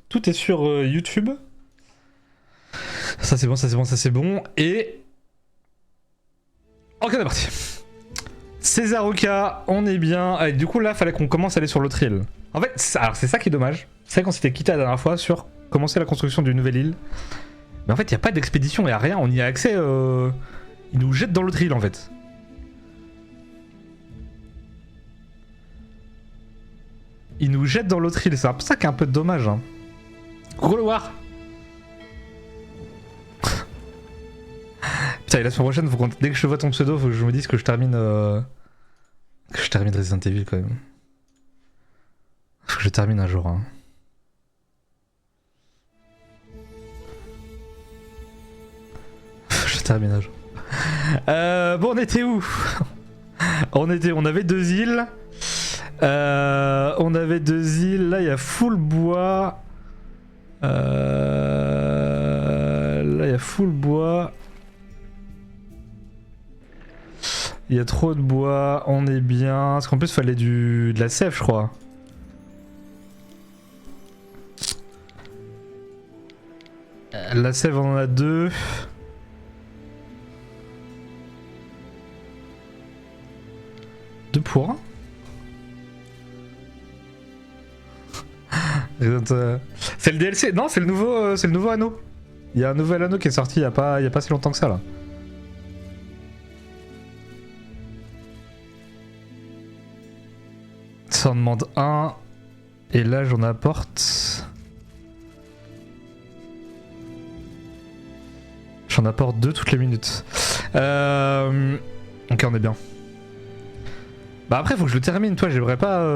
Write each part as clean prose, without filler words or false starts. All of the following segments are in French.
Tout est sur YouTube. Ça c'est bon, ça c'est bon, ça c'est bon. Et... Ok, on est parti. César Oka, on est bien. Allez, du coup là, fallait qu'on commence à aller sur l'autre île. En fait, alors c'est ça qui est dommage. C'est qu'on s'était quitté la dernière fois sur commencer la construction d'une nouvelle île. Mais en fait, il n'y a pas d'expédition, il n'y a rien. On y a accès... Ils nous jettent dans l'autre île en fait. Ils nous jettent dans l'autre île. C'est un peu ça qui est un peu dommage. Hein. Coucou le War. Putain, et la semaine prochaine, dès que je vois ton pseudo, faut que je me dise que je termine... Que je termine Resident Evil quand même. Faut que je termine un jour. Hein. Faut que je termine un jour. Bon, on était où? On avait deux îles. On avait deux îles. Là, il y a full bois. Là, il y a full bois. Il y a trop de bois. On est bien. Parce qu'en plus, il fallait de la sève, je crois. La sève, on en a deux. Deux pour un. C'est le DLC. Non, c'est le nouveau anneau. Il y a un nouvel anneau qui est sorti il y a pas si longtemps que ça là. Ça en demande un. Et là j'en apporte. J'en apporte deux toutes les minutes. Ok, on est bien. Bah après faut que je le termine, toi j'aimerais pas...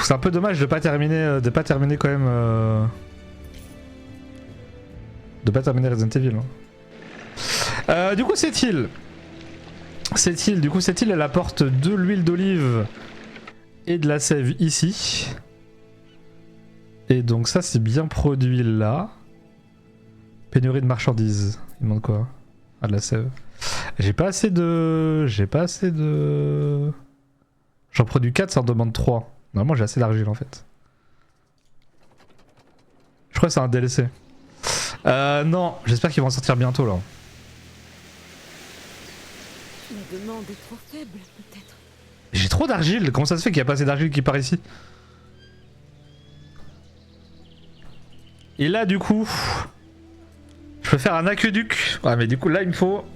C'est un peu dommage de pas terminer quand même... De pas terminer Resident Evil. Hein. Du coup cette île, elle apporte de l'huile d'olive et de la sève ici. Et donc ça c'est bien produit là. Pénurie de marchandises. Il demande quoi? Ah, de la sève. J'ai pas assez de... J'en produis 4, ça en demande 3. Normalement j'ai assez d'argile en fait. Je crois que c'est un DLC. Non, j'espère qu'ils vont en sortir bientôt là. La demande est trop faible, peut-être. J'ai trop d'argile, comment ça se fait qu'il n'y a pas assez d'argile qui part ici? Et là du coup... Je peux faire un aqueduc. Ouais mais du coup là il me faut...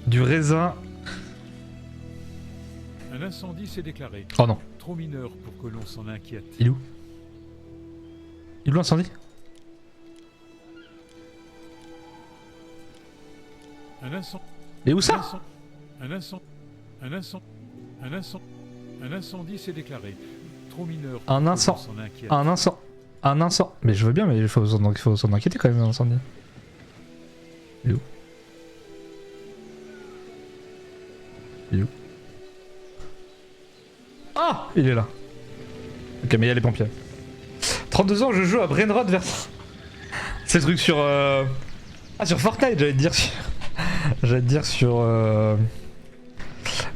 Du raisin. Un incendie s'est déclaré. Oh non. Trop mineur pour que l'on s'en inquiète. Il est où? Il est où l'incendie? Un incendie. Et où ça? Un incendie s'est déclaré. Trop mineur pour Un que l'on incendie. s'en inquiète. Un incendie. Mais je veux bien, mais il faut s'en inquiéter quand même d'un incendie. Il est où? Il est où? Ah, il est là. Ok, mais il y a les pompiers. 32 ans, je joue à Brainrot vers... C'est le truc sur... Ah, sur Fortnite, j'allais te dire sur... J'allais te dire sur...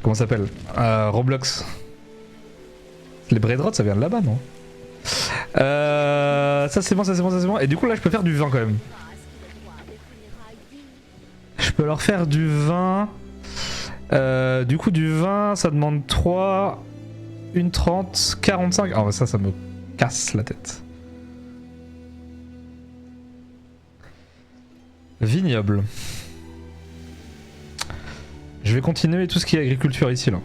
Comment ça s'appelle? Roblox. Les Brainrot, ça vient de là-bas, non? Ça c'est bon, ça c'est bon, ça c'est bon. Et du coup là je peux faire du vin quand même. Je peux leur faire du vin. Du coup du vin ça demande 3, 1,30, 45. Ah bah ça me casse la tête. Vignoble. Je vais continuer tout ce qui est agriculture ici là.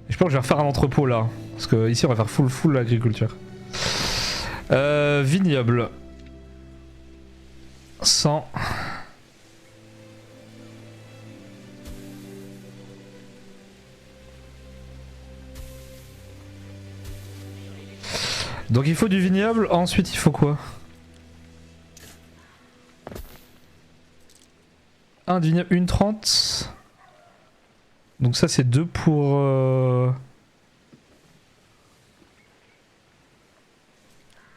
Je pense que je vais refaire un entrepôt là. Parce que ici on va faire full agriculture. Vignoble. 100. Donc il faut du vignoble, ensuite il faut quoi? Un vignoble, 1,30. Donc ça c'est 2 pour...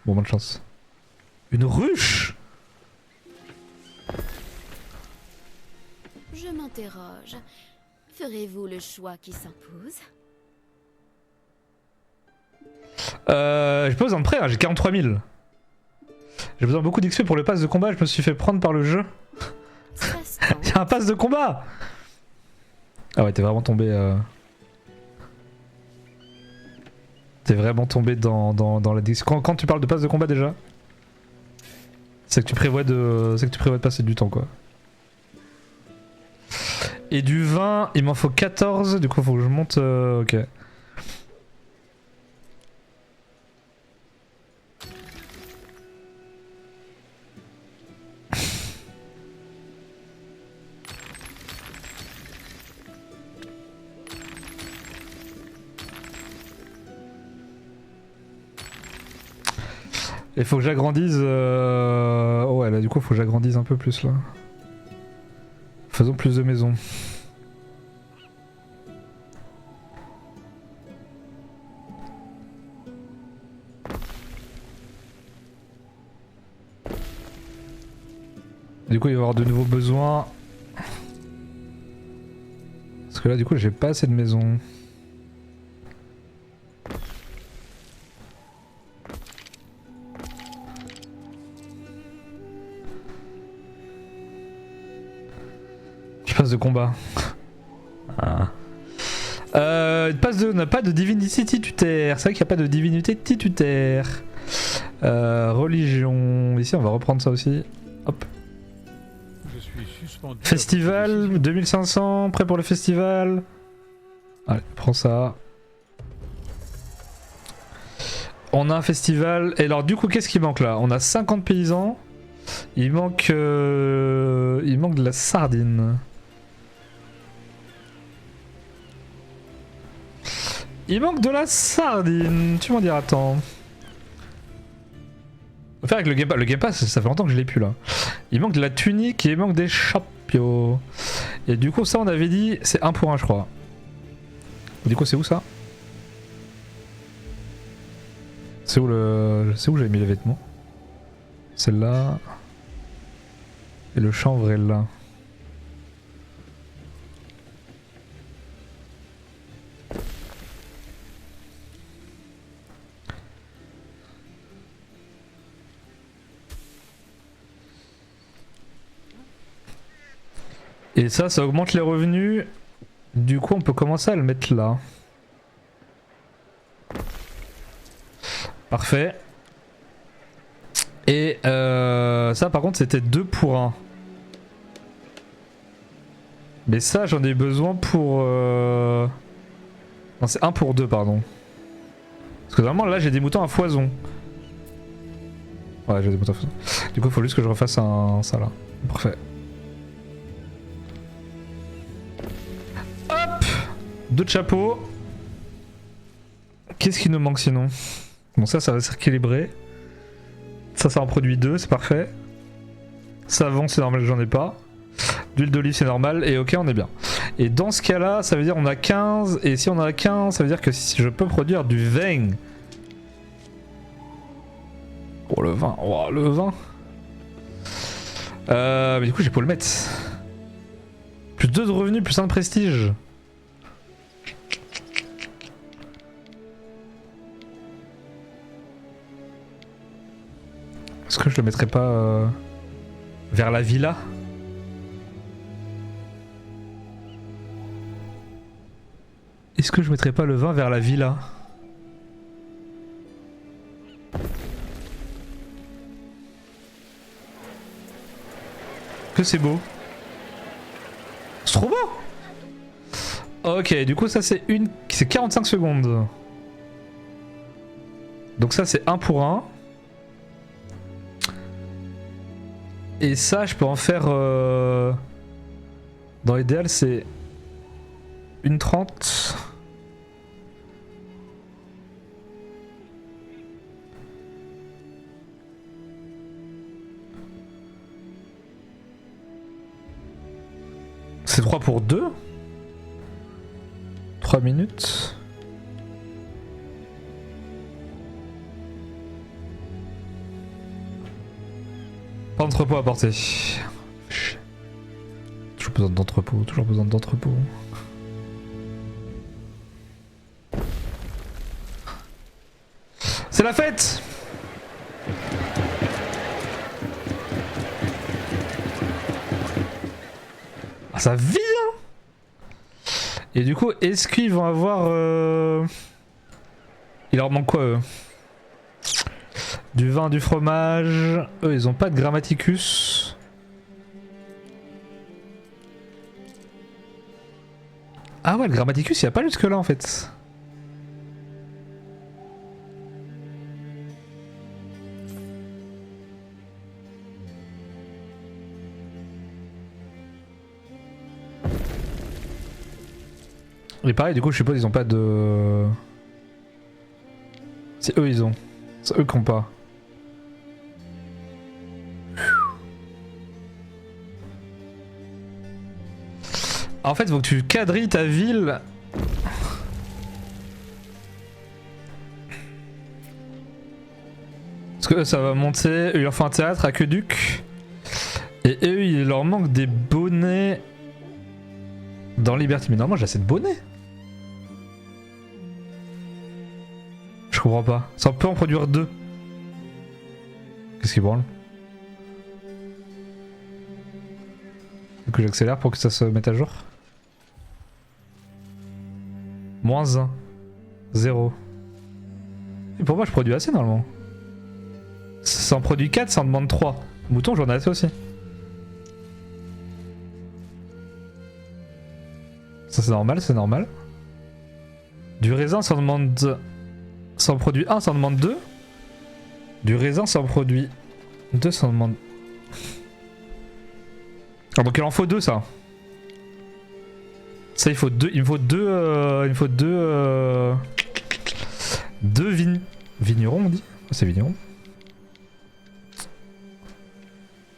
Bon, bonne chance. Une ruche? Je m'interroge. Ferez-vous le choix qui s'impose? J'ai pas besoin de prêt, hein, j'ai 43 000. J'ai besoin de beaucoup d'XP pour le pass de combat, je me suis fait prendre par le jeu. Il y a un pass de combat. Ah ouais, t'es vraiment tombé... T'es vraiment tombé dans la... Quand tu parles de pass de combat déjà, c'est que tu prévois de passer du temps quoi. Et du 20, il m'en faut 14, du coup faut que je monte... ok. Il faut que j'agrandisse... Ouais là du coup faut que j'agrandisse un peu plus là. Faisons plus de maisons. Du coup il va y avoir de nouveaux besoins. Parce que là du coup j'ai pas assez de maisons. Passe de combat. Ah. On n'a pas de divinité titulaire. C'est vrai qu'il n'y a pas de divinité titulaire. Religion. Ici, on va reprendre ça aussi. Hop. Je suis suspendu. Festival, 2500. Prêt pour le festival. Allez, prends ça. On a un festival. Et alors, du coup, qu'est-ce qui manque là? On a 50 paysans. Il manque de la sardine. Il manque de la sardine, tu m'en diras tant. On va faire avec le Game Pass, ça fait longtemps que je l'ai plus là. Il manque de la tunique et il manque des chapios. Et du coup ça on avait dit, c'est 1 pour 1 je crois. Du coup c'est où ça? C'est où j'avais mis les vêtements? C'est là. Et le chanvre est là. Et ça augmente les revenus. Du coup, on peut commencer à le mettre là. Parfait. Et ça, par contre, c'était 2 pour 1. Mais ça, j'en ai besoin pour... Non, c'est 1 pour 2, pardon. Parce que vraiment, là, j'ai des moutons à foison. Ouais, j'ai des moutons à foison. Du coup, il faut juste que je refasse ça là. Parfait. 2 de chapeaux. Qu'est-ce qui nous manque sinon? Bon ça va s'équilibrer. Ça en produit 2, c'est parfait. Savon c'est normal que j'en ai pas. D'huile d'olive c'est normal et ok on est bien. Et dans ce cas là ça veut dire on a 15 et si on a 15 ça veut dire que si je peux produire du vin. Oh le vin, oh le vin. Mais du coup j'ai pas le mettre. Plus 2 de revenus, plus 1 de prestige. Est-ce que je le mettrais pas vers la villa? Est-ce que je mettrais pas le vin vers la villa? Que c'est beau. C'est trop beau. Ok, du coup ça c'est 45 secondes. Donc ça c'est 1 pour 1. Et ça, je peux en faire... Dans l'idéal, c'est... 1,30. C'est 3 pour 2. 3 minutes. Pas d'entrepôt à porter. Toujours besoin d'entrepôt, toujours besoin d'entrepôt. C'est la fête! Ah, ça vit, hein! Et du coup, est-ce qu'ils vont avoir... Il leur manque quoi, eux? Du vin, du fromage... Eux, ils ont pas de grammaticus. Ah ouais, le grammaticus, il n'y a pas jusque là, en fait. Et pareil, du coup, je suppose ils ont pas de... C'est eux, ils ont. C'est eux qui ont pas. En fait, il faut que tu quadrilles ta ville. Parce que eux, ça va monter. Eux, il leur faut un théâtre, aqueduc. Et eux, il leur manque des bonnets dans Liberty. Mais normalement, j'ai assez de bonnets. Je comprends pas. Ça peut en produire 2. Qu'est-ce qui branle? Du coup, j'accélère pour que ça se mette à jour. -1. 0. Et pour moi, je produis assez normalement. Ça en produit 4, ça en demande 3. Mouton, j'en ai assez aussi. Ça, c'est normal, c'est normal. Du raisin, ça en demande... Ça en produit 1, ça en demande 2. Du raisin, ça en produit 2, ça en demande... Ah, donc il en faut 2, ça. Ça, il faut 2. Il me faut 2... il me faut 2... 2 vignerons, on dit? C'est vigneron.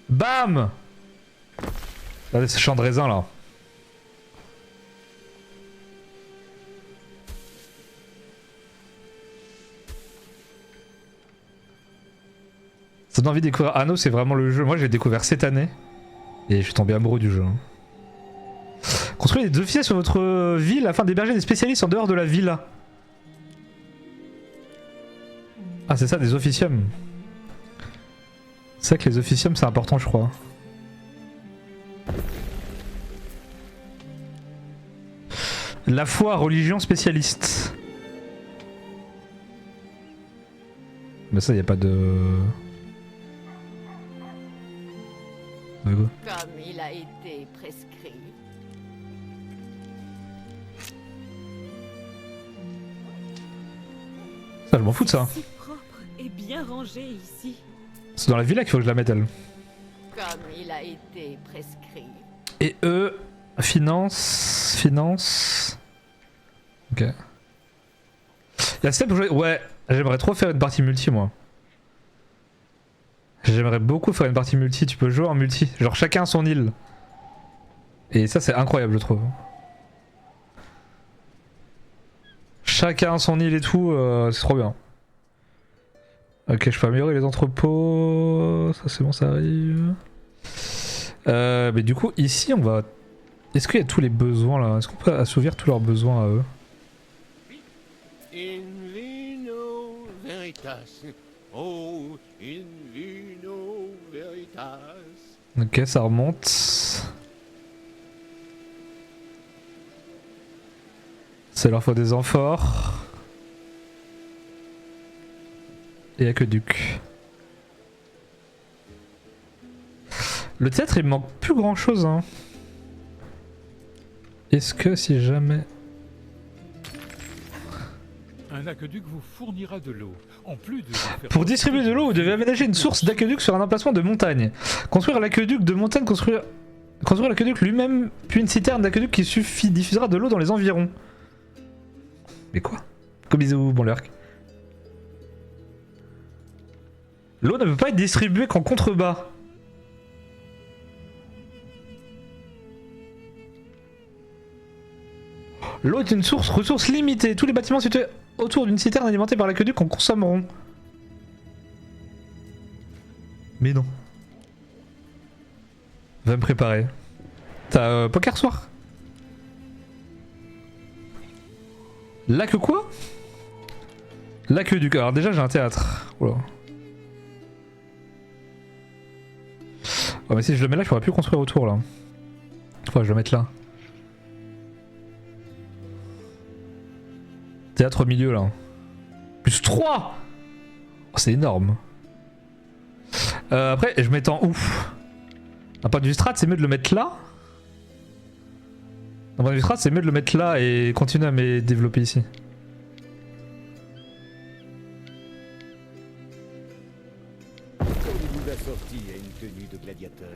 Bam! Regardez ce champ de raisin, là. Ça donne envie de découvrir Anno, c'est vraiment le jeu. Moi, je l'ai découvert cette année. Et je suis tombé amoureux du jeu. Construisez des officiers sur votre ville afin d'héberger des spécialistes en dehors de la villa. Ah, c'est ça, des officiums. C'est vrai que les officiums, c'est important, je crois. La foi, religion, spécialiste. Mais ça, y a pas de... Comme il a été prescrit. Ça, je m'en fous de ça. Si propre et bien rangé ici. C'est dans la villa qu'il faut que je la mette, elle. Comme il a été prescrit. Et eux, finance... Ok. La step, ouais, j'aimerais trop faire une partie multi, moi. J'aimerais beaucoup faire une partie multi, tu peux jouer en multi, genre chacun son île. Et ça c'est incroyable je trouve. Chacun son île et tout, c'est trop bien. Ok, je peux améliorer les entrepôts, ça c'est bon, ça arrive. Mais du coup ici on va... Est-ce qu'il y a tous les besoins là? Est-ce qu'on peut assouvir tous leurs besoins à eux? In vino veritas. Oh, in vino veritas. Ok, ça remonte. C'est leur faut des amphores. Et aqueduc. Le théâtre il me manque plus grand chose hein. Est-ce que si jamais... Un aqueduc vous fournira de l'eau. En plus de... Pour distribuer de l'eau, vous devez aménager une source d'aqueduc sur un emplacement de montagne. Construire l'aqueduc de montagne, construire l'aqueduc lui-même, puis une citerne d'aqueduc qui diffusera de l'eau dans les environs. Mais quoi? Comme bisous, bon lurk. L'eau ne peut pas être distribuée qu'en contrebas. L'eau est une ressource limitée. Tous les bâtiments situés autour d'une citerne alimentée par l'aqueduc en consommeront. Mais non. Va me préparer. T'as poker soir? Lac quoi? L'aqueduc. Alors déjà j'ai un théâtre. Oula. Oh mais si je le mets là, je pourrais plus construire autour là. Faut que je le mette là. Théâtre au milieu là. Plus 3. Oh, c'est énorme. Après, je m'étends où? D'un point de vue strat, c'est mieux de le mettre là. D'un point de vue strat, c'est mieux de le mettre là et continuer à me développer ici. Vous assorti à une tenue de gladiateur.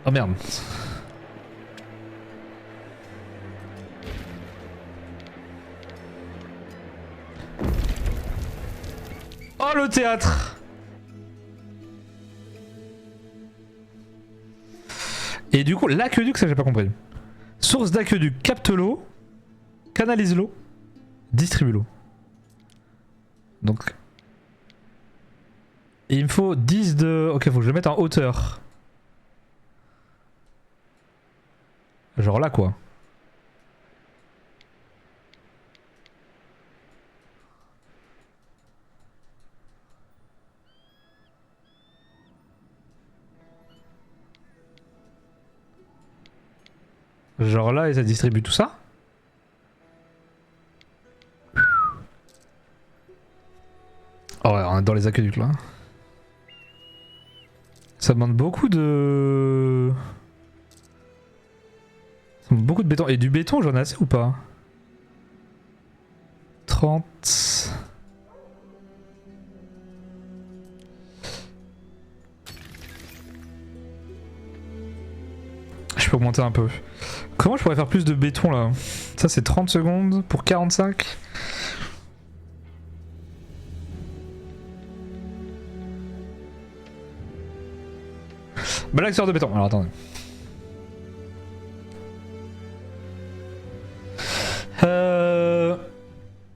Oh merde. Oh le théâtre. Et du coup, l'aqueduc, ça j'ai pas compris. Source d'aqueduc, capte l'eau, canalise l'eau, distribue l'eau. Donc... Et il me faut 10 de... Ok, faut que je le mette en hauteur. Genre là quoi. Genre là et ça distribue tout ça. Oh ouais, on est dans les aqueducs là. Ça demande beaucoup de... Ça demande beaucoup de béton. Et du béton, j'en ai assez ou pas? 30... Je peux augmenter un peu. Comment je pourrais faire plus de béton là? Ça c'est 30 secondes pour 45. Malaxeur de béton. Alors attendez.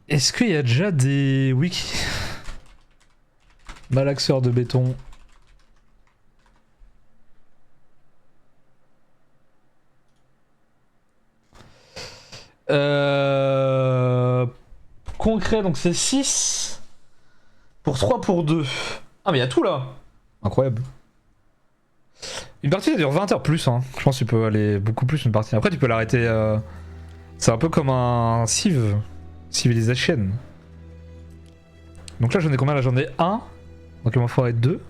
Est-ce qu'il y a déjà des wikis? Malaxeur de béton. Concret, donc c'est 6 pour 3 pour 2. Ah mais il y a tout là. Incroyable. Une partie ça dure 20 heures plus, hein. Je pense que tu peux aller beaucoup plus une partie. Après tu peux l'arrêter. C'est un peu comme un Civ. Civilization. Donc là j'en ai combien? Là j'en ai 1. Donc il m'en faudrait 2.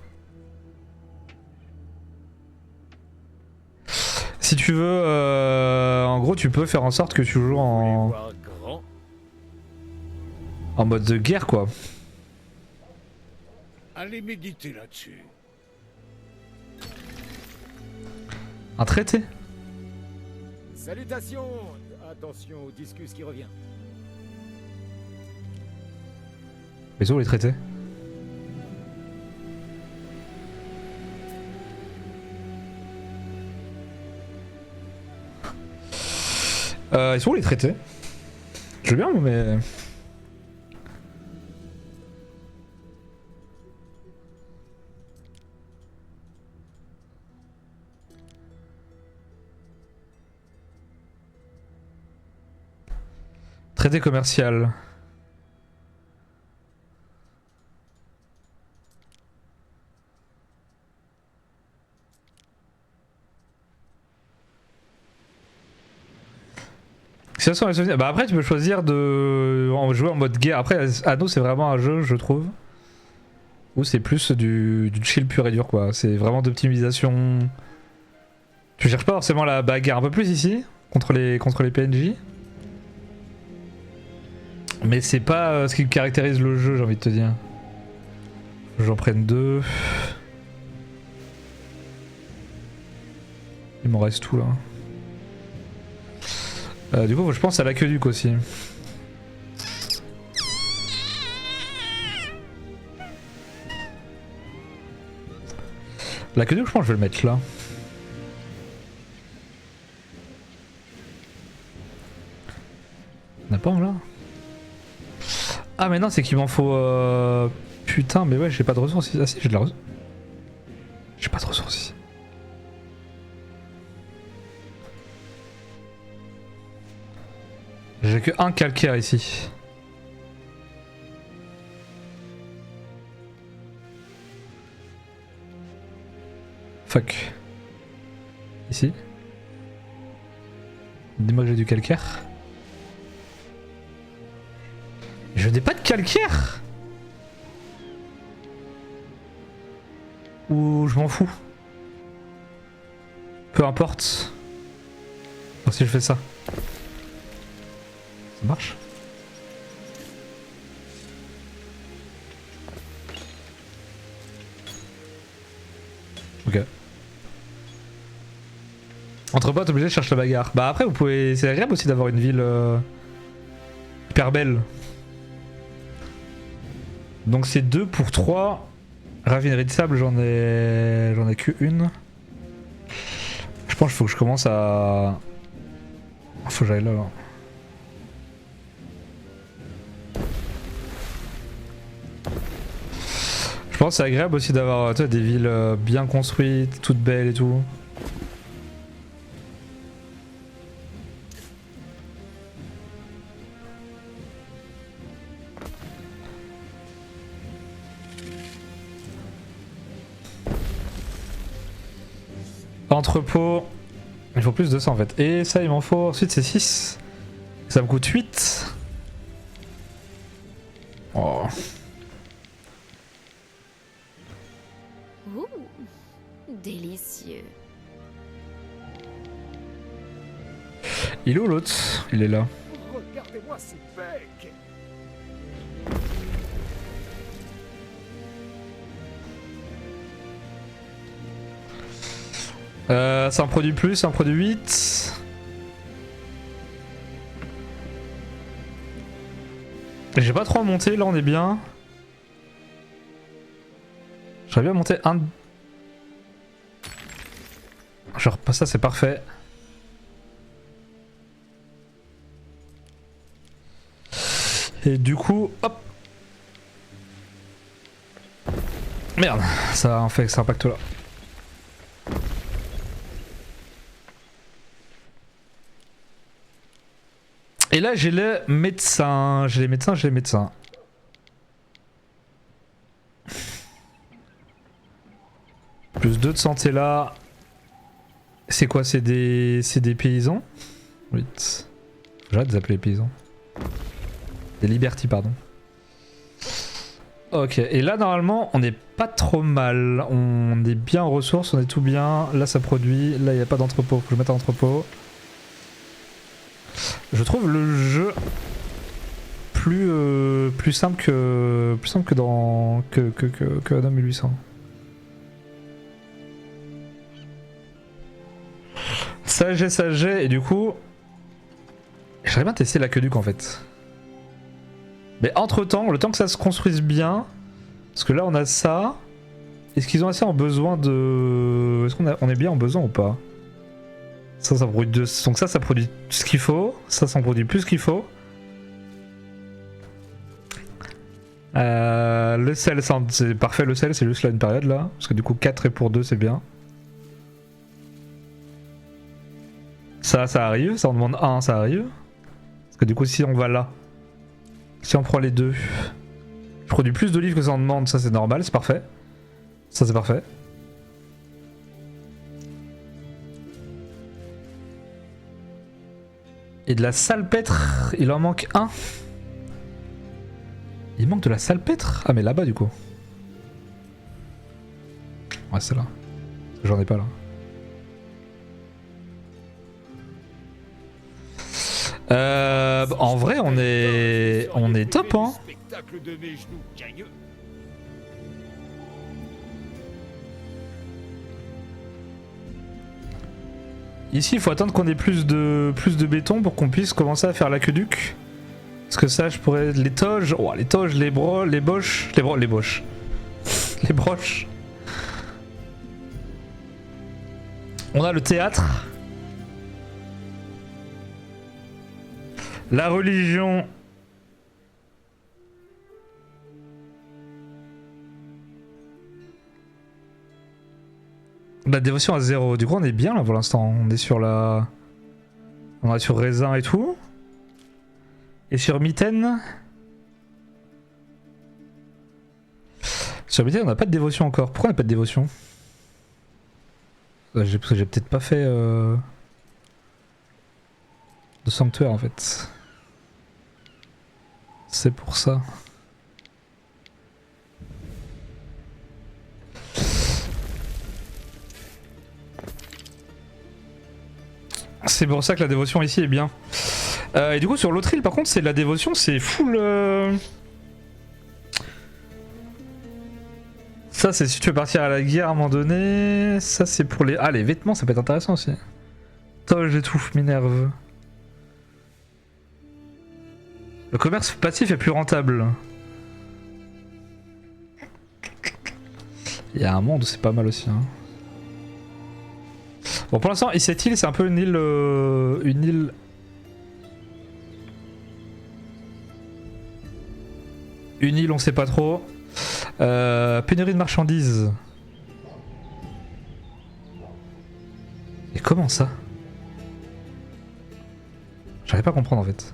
Si tu veux, en gros tu peux faire en sorte que tu joues en mode de guerre quoi. Allez méditer là-dessus. Un traité. Salutations. Attention au discus qui revient. Mais où les traités? Ils sont où les traités? Je veux bien mais... Traité commercial. Bah après tu peux choisir de jouer en mode guerre. Après Anno c'est vraiment un jeu je trouve où c'est plus du chill pur et dur quoi. C'est vraiment d'optimisation. Tu cherches pas forcément la bagarre un peu plus ici contre les PNJ. Mais c'est pas ce qui caractérise le jeu j'ai envie de te dire. J'en prenne 2. Il m'en reste tout là. Du coup je pense à l'aqueduc aussi. L'aqueduc je pense que je vais le mettre là. On n'a pas un là? Ah mais non c'est qu'il m'en faut... Putain mais ouais j'ai pas de ressources ici. Ah si j'ai de la ressource. J'ai pas de ressources ici. J'ai que un calcaire ici. Fuck. Ici. Dis-moi que j'ai du calcaire. Je n'ai pas de calcaire. Ou je m'en fous. Peu importe. Alors si je fais ça. Ça marche? Ok. Entre potes obligé de chercher la bagarre. Bah après vous pouvez. C'est agréable aussi d'avoir une ville hyper belle. Donc c'est 2 pour 3. Raffinerie de sable, j'en ai que une. Je pense qu'il faut que je commence à. Faut que j'aille là. Je pense que c'est agréable aussi d'avoir des villes bien construites, toutes belles et tout. Entrepôt. Il faut plus de ça en fait. Et ça il m'en faut. Ensuite c'est 6. Ça me coûte 8. Oh. Ouh, délicieux. Il est où l'autre? Il est là. Regardez-moi ces becs. C'est un produit plus, un produit 8. J'ai pas trop à monter, là on est bien. J'aurais bien monté un... Genre pas ça, c'est parfait. Et du coup, hop. Merde, ça en fait que ça impacte là. Et là j'ai les médecins, j'ai les médecins. Plus 2 de santé là. C'est quoi? C'est des paysans? 8. J'arrête de les appeler paysans. Des liberty pardon. Ok, et là normalement on n'est pas trop mal. On est bien en ressources, on est tout bien. Là ça produit, là il n'y a pas d'entrepôt, faut que je mette un entrepôt. Je trouve le jeu plus simple que dans que Adam 1800. Ça j'ai et du coup j'aimerais bien tester l'aqueduc en fait. Mais entre temps, le temps que ça se construise bien, parce que là on a ça. Est-ce qu'ils ont assez en besoin de... Est-ce qu'on est bien en besoin ou pas? Ça produit deux. Donc ça produit ce qu'il faut. Ça en produit plus qu'il faut. Le sel, c'est parfait. Le sel, c'est juste là une période là. Parce que du coup 4 et pour 2 c'est bien. Ça arrive. Ça on demande 1, ça arrive. Parce que du coup si on va là. Si on prend les deux. Je produis plus d'olives que ça en demande. Ça c'est normal, c'est parfait. Ça c'est parfait. Et de la salpêtre, il en manque un. Il manque de la salpêtre? Ah mais là-bas du coup. Ouais c'est là. J'en ai pas là. En vrai on est top hein. Spectacle de mes genoux cagneux. Ici il faut attendre qu'on ait plus de béton pour qu'on puisse commencer à faire l'aqueduc. Parce que ça je pourrais... Les toges, oh, les toges, les boches... Les boches. Les broches. On a le théâtre. La religion. La dévotion à 0. Du coup on est bien là pour l'instant. On est sur la... On est sur raisin et tout. Et sur mitaine. Sur mitaine on n'a pas de dévotion encore. Pourquoi on n'a pas de dévotion? Parce que j'ai peut-être pas fait de sanctuaire en fait. C'est pour ça. C'est pour ça que la dévotion ici est bien. Et du coup sur l'autre île par contre c'est la dévotion, c'est full... Ça c'est si tu veux partir à la guerre à un moment donné. Ça c'est pour les... Ah les vêtements ça peut être intéressant aussi. Toi j'étouffe, m'énerve. Le commerce passif est plus rentable. Il y a un monde où c'est pas mal aussi. Hein. Bon pour l'instant cette île c'est un peu une île... Une île on sait pas trop. Pénurie de marchandises. Et comment ça? J'arrive pas à comprendre en fait.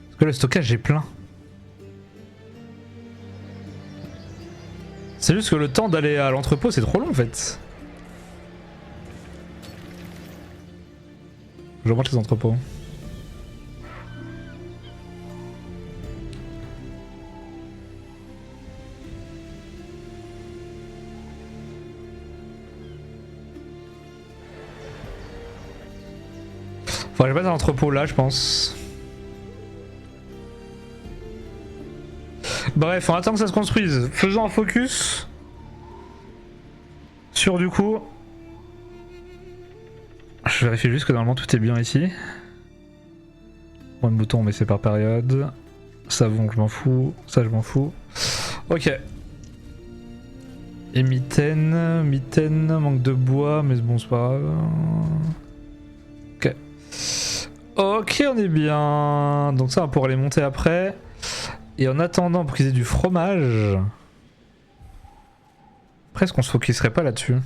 Parce que le stockage est plein. C'est juste que le temps d'aller à l'entrepôt c'est trop long en fait. Je remonte les entrepôts. Faudrait que je mette un entrepôt là je pense. Bref, on attend que ça se construise. Faisons un focus sur du coup. Je vérifie juste que normalement tout est bien ici. Moins de boutons mais c'est par période. Savon je m'en fous. Ça je m'en fous. Ok. Et mitaine. Mitaine, manque de bois mais bon c'est pas grave. Ok. Ok on est bien. Donc ça on pourra les monter après. Et en attendant pour qu'ils aient du fromage, presque on se focuserait pas là-dessus.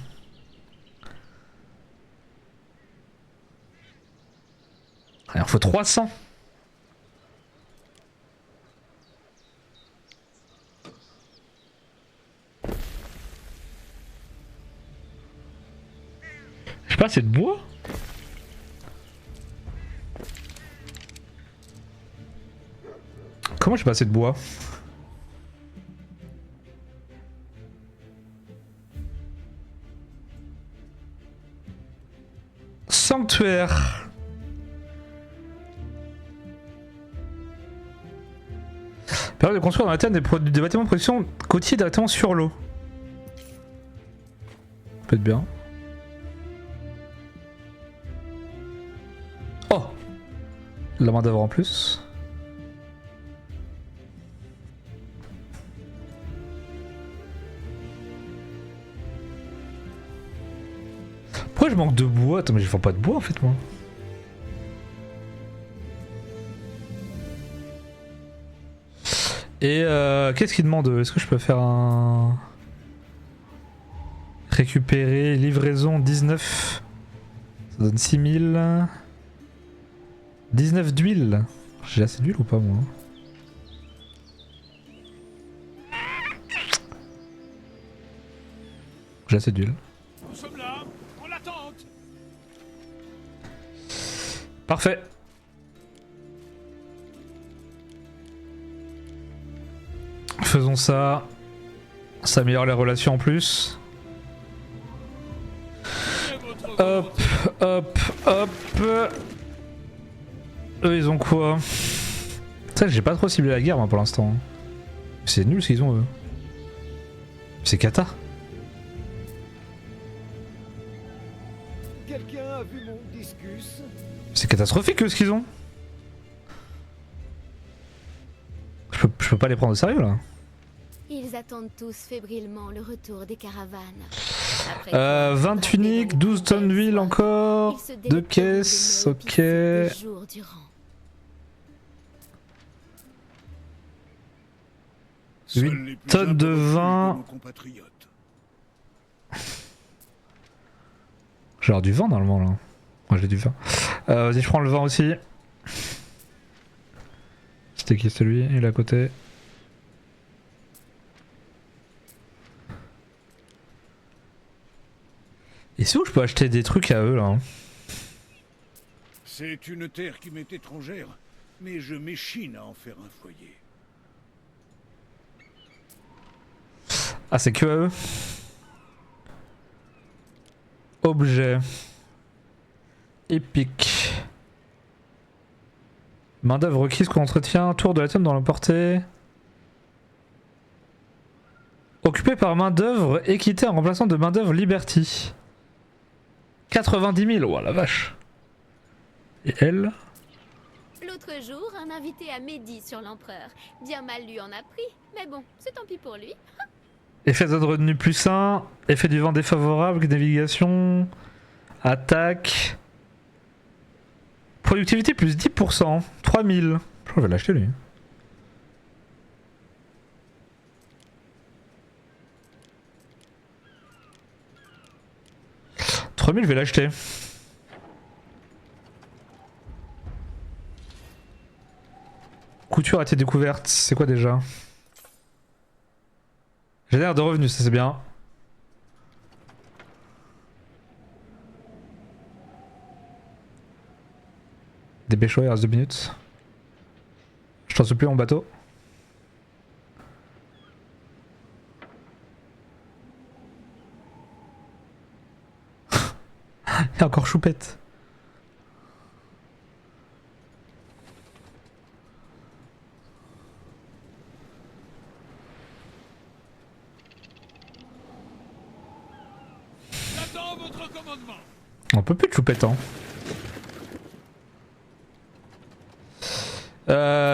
Il en faut 300. Je sais pas, c'est de bois? Comment j'ai pas assez de bois? Sanctuaire. Permet de construire dans la terre des bâtiments de production côtiers directement sur l'eau. Peut être bien. Oh! La main d'œuvre en plus. Pourquoi je manque de bois? Attends mais je vends pas de bois en fait moi. Et qu'est-ce qu'il demande? Est-ce que je peux faire un... Récupérer, livraison 19. Ça donne 6000. 19 d'huile. J'ai assez d'huile ou pas moi? J'ai assez d'huile. Nous sommes là, en attente. Parfait. Faisons ça. Ça améliore les relations en plus. Hop, hop, hop. Eux ils ont quoi? Ça j'ai pas trop ciblé la guerre moi pour l'instant. C'est nul ce qu'ils ont eux. C'est cata. Quelqu'un a vu mon discus? C'est catastrophique ce qu'ils ont. Je peux pas les prendre au sérieux là. Ils attendent tous fébrilement le retour des caravanes. 20 tuniques, 12 tonnes d'huile encore, 2 caisses, ok. 8 tonnes de vin. J'ai avoir du vin normalement là. Moi j'ai du vin. Vas-y je prends le vin aussi. C'était qui celui? Il est à côté. Et c'est où je peux acheter des trucs à eux là hein? C'est une terre qui m'est étrangère, mais je m'échine à en faire un foyer. Ah c'est que à eux. Objet. Épique. Main d'œuvre requise qu'on entretient. Tour de la tome dans la portée. Occupé par main d'œuvre équité en remplaçant de main d'œuvre Liberty. 90 000, oh la vache. Et elle? L'autre jour, un invité à Mehdi sur l'empereur. Bien mal lui en a pris, mais bon, c'est tant pis pour lui. Effet de revenu plus 1. Effet du vent défavorable. Navigation. Attaque. Productivité plus 10%. 3000. Je crois que je vais l'acheter lui. Je vais l'acheter. Couture a été découverte. C'est quoi déjà? Génère de revenus, ça c'est bien. Dépêche-toi, il reste 2 minutes. Je t'en supplie mon bateau. Il y a encore Choupette. J'attends votre commandement. On peut plus de Choupette hein.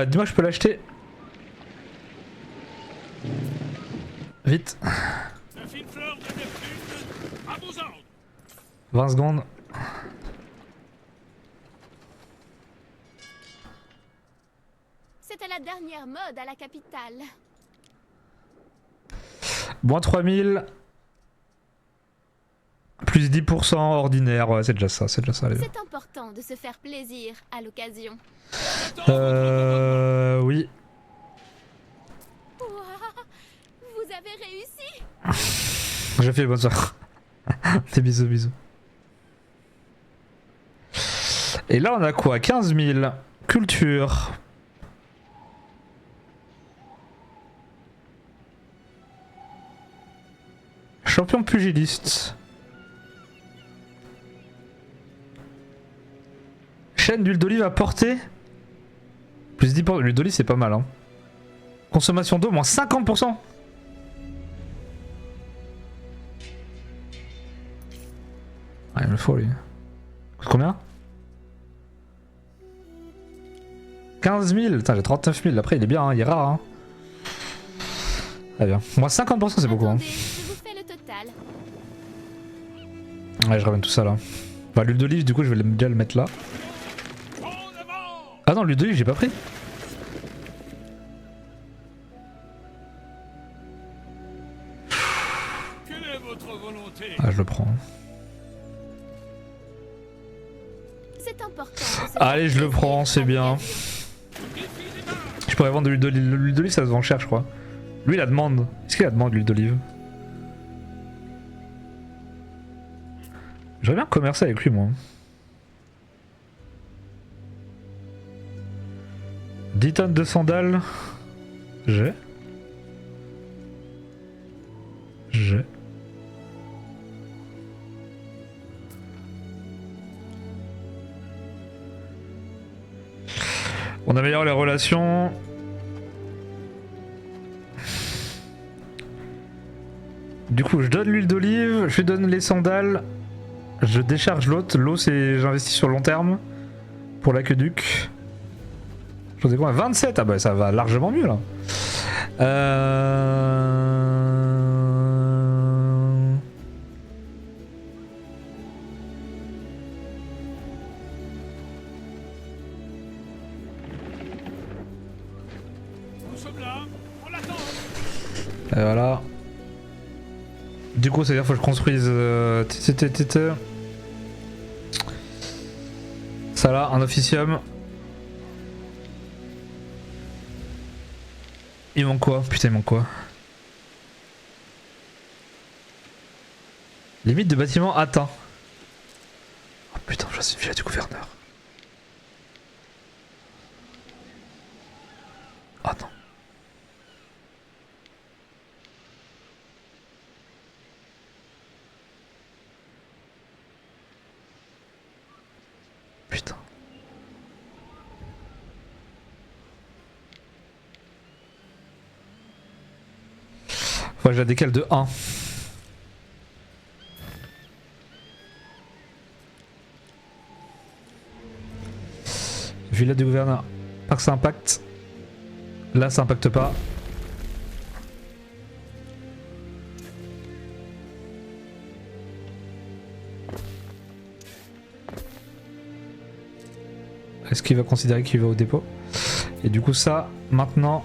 Dis-moi je peux l'acheter. Vite. La fine fleur de Neptune, à vos ordres. 20 secondes. C'était la dernière mode à la capitale. Moins 3000. Plus 10% ordinaire. Ouais, c'est déjà ça, c'est déjà ça les gars. C'est important de se faire plaisir à l'occasion. Oui. Ouah, vous avez réussi. J'ai fait bonsoir. Des bisous, bisous. Et là on a quoi? 15 000. Culture. Champion pugiliste. Chaîne d'huile d'olive à portée. Plus 10%. L'huile d'olive c'est pas mal hein. Consommation d'eau moins 50%. Ah il me le faut lui. Coûte combien? 15 000. Putain j'ai 39 000. Après il est bien hein, il est rare hein. Très bien. Moins 50% c'est beaucoup hein. Attendez, je vous fais le total. Ouais je ramène tout ça là. Bah l'huile d'olive du coup je vais déjà le mettre là. Ah non l'huile d'olive j'ai pas pris. Quelle est votre volonté? Ah je le prends. C'est important. de se Allez faire je le plaisir prends, c'est à bien. l'occasion. Je pourrais vendre de l'huile d'olive. L'huile d'olive ça se vend cher je crois. Lui il a demande. Est-ce qu'il a demande l'huile d'olive? J'aimerais bien commercer avec lui moi. 10 tonnes de sandales. J'ai. On améliore les relations. Du coup je donne l'huile d'olive, je lui donne les sandales. Je décharge l'autre. L'eau c'est j'investis sur long terme. Pour l'aqueduc. J'en ai quoi? 27. Ah bah ça va largement mieux là. Nous sommes là, on l'attend. Et voilà. Du coup, c'est-à-dire qu'il faut que je construise ça là, un officium. Il manque quoi? Putain, il manque quoi? Limite de bâtiment atteint. Oh putain, je suis villa du gouverneur. Oh non. Putain. Ouais, je la décale de 1. Villa du gouverneur. Pas que ça impacte. Là, ça impacte pas. Est-ce qu'il va considérer qu'il va au dépôt? Et du coup, ça, maintenant.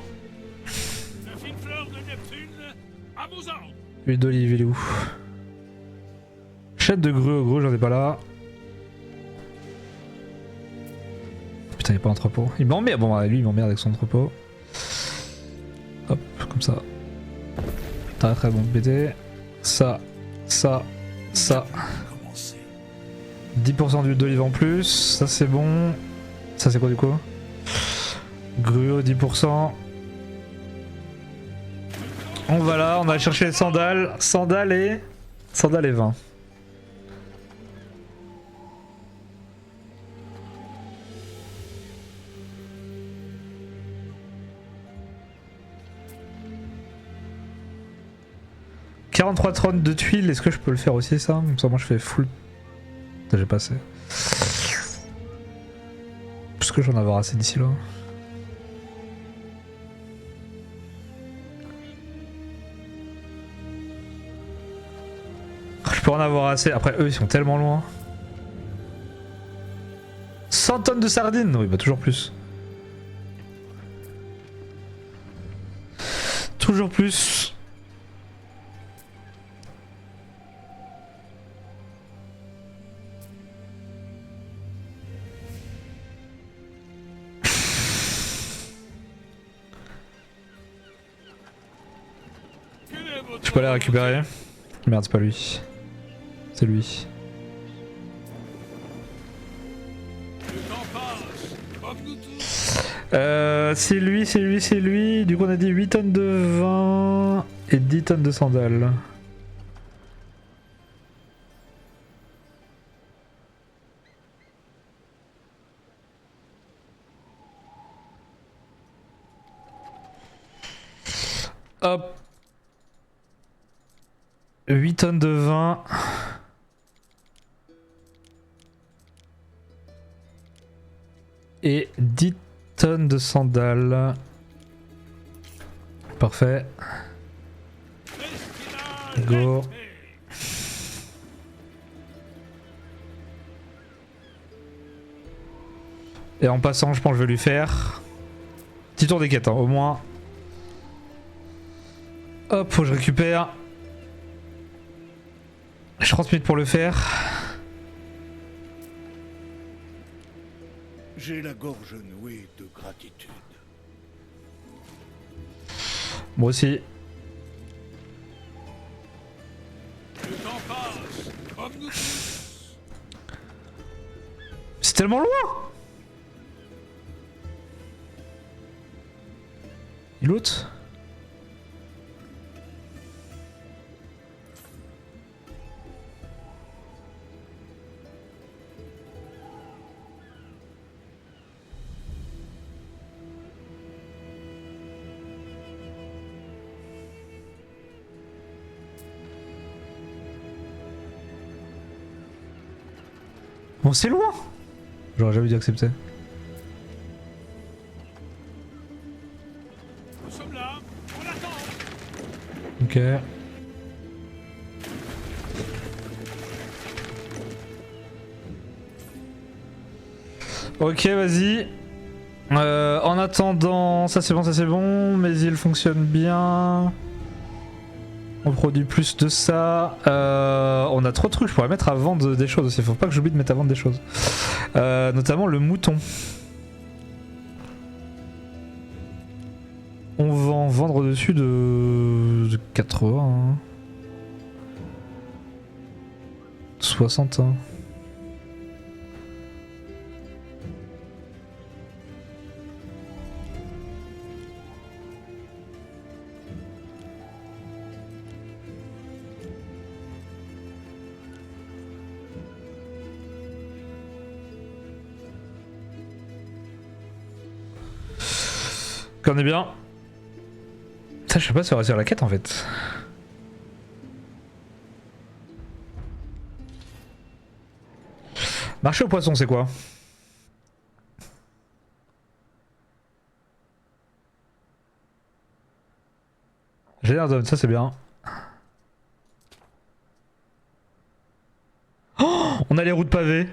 La fine fleur de Neptune, à vos ordres. Huile d'olive, il est où? Chette de grue, gros, j'en ai pas là. Putain, il n'y a pas d'entrepôt. Il m'emmerde. Bon, lui, il m'emmerde avec son entrepôt. Hop, comme ça. Très très bon BT. Ça, ça, ça. 10% d'huile d'olive en plus. Ça, c'est bon. Ça, c'est quoi du coup? Grue, 10%. On va là, on va chercher les sandales. Sandales et 20. « 43 tonnes de tuiles, est-ce que je peux le faire aussi ça? Comme ça moi je fais full... J'ai pas assez. Parce que j'en avoir assez d'ici là. Je peux en avoir assez. Après eux ils sont tellement loin. 100 tonnes de sardines? Oui bah toujours plus. Toujours plus. Je peux aller récupérer. Merde, c'est pas lui. C'est lui. C'est lui, c'est lui, c'est lui. Du coup, on a dit 8 tonnes de vin et 10 tonnes de sandales. Hop. 8 tonnes de vin. Et 10 tonnes de sandales. Parfait. Go. Et en passant, je pense que je vais lui faire petit tour des quêtes, hein, au moins. Hop, faut que je récupère. Je 30 minutes pour le faire. J'ai la gorge nouée de gratitude. Moi aussi. Le temps passe, comme nous tous. C'est tellement loin. Et l'autre? Bon, c'est loin. J'aurais jamais dû accepter. Nous sommes là, on attend. Ok. Ok, vas-y. En attendant, ça c'est bon, mes îles fonctionnent bien. On produit plus de ça. On a trop de trucs, je pourrais mettre à vendre des choses aussi. Faut pas que j'oublie de mettre à vendre des choses. Notamment le mouton. On va en vendre dessus de 80. 60 hein. On est bien. Ça, je sais pas si on va réussir la quête en fait. Marché aux poissons, c'est quoi? J'ai l'air d'homme, ça c'est bien. Oh, on a les routes pavées.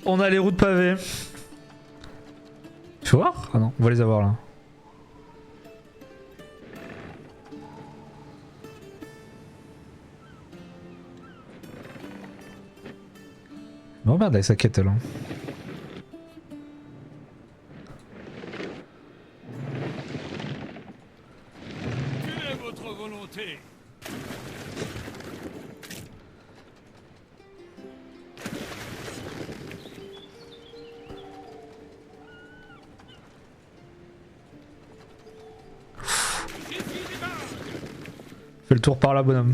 On a les routes pavées. Tu vois? Ah non, on va les avoir là. Oh merde avec sa quête là. Quelle est votre volonté? Fais le tour par là, bonhomme.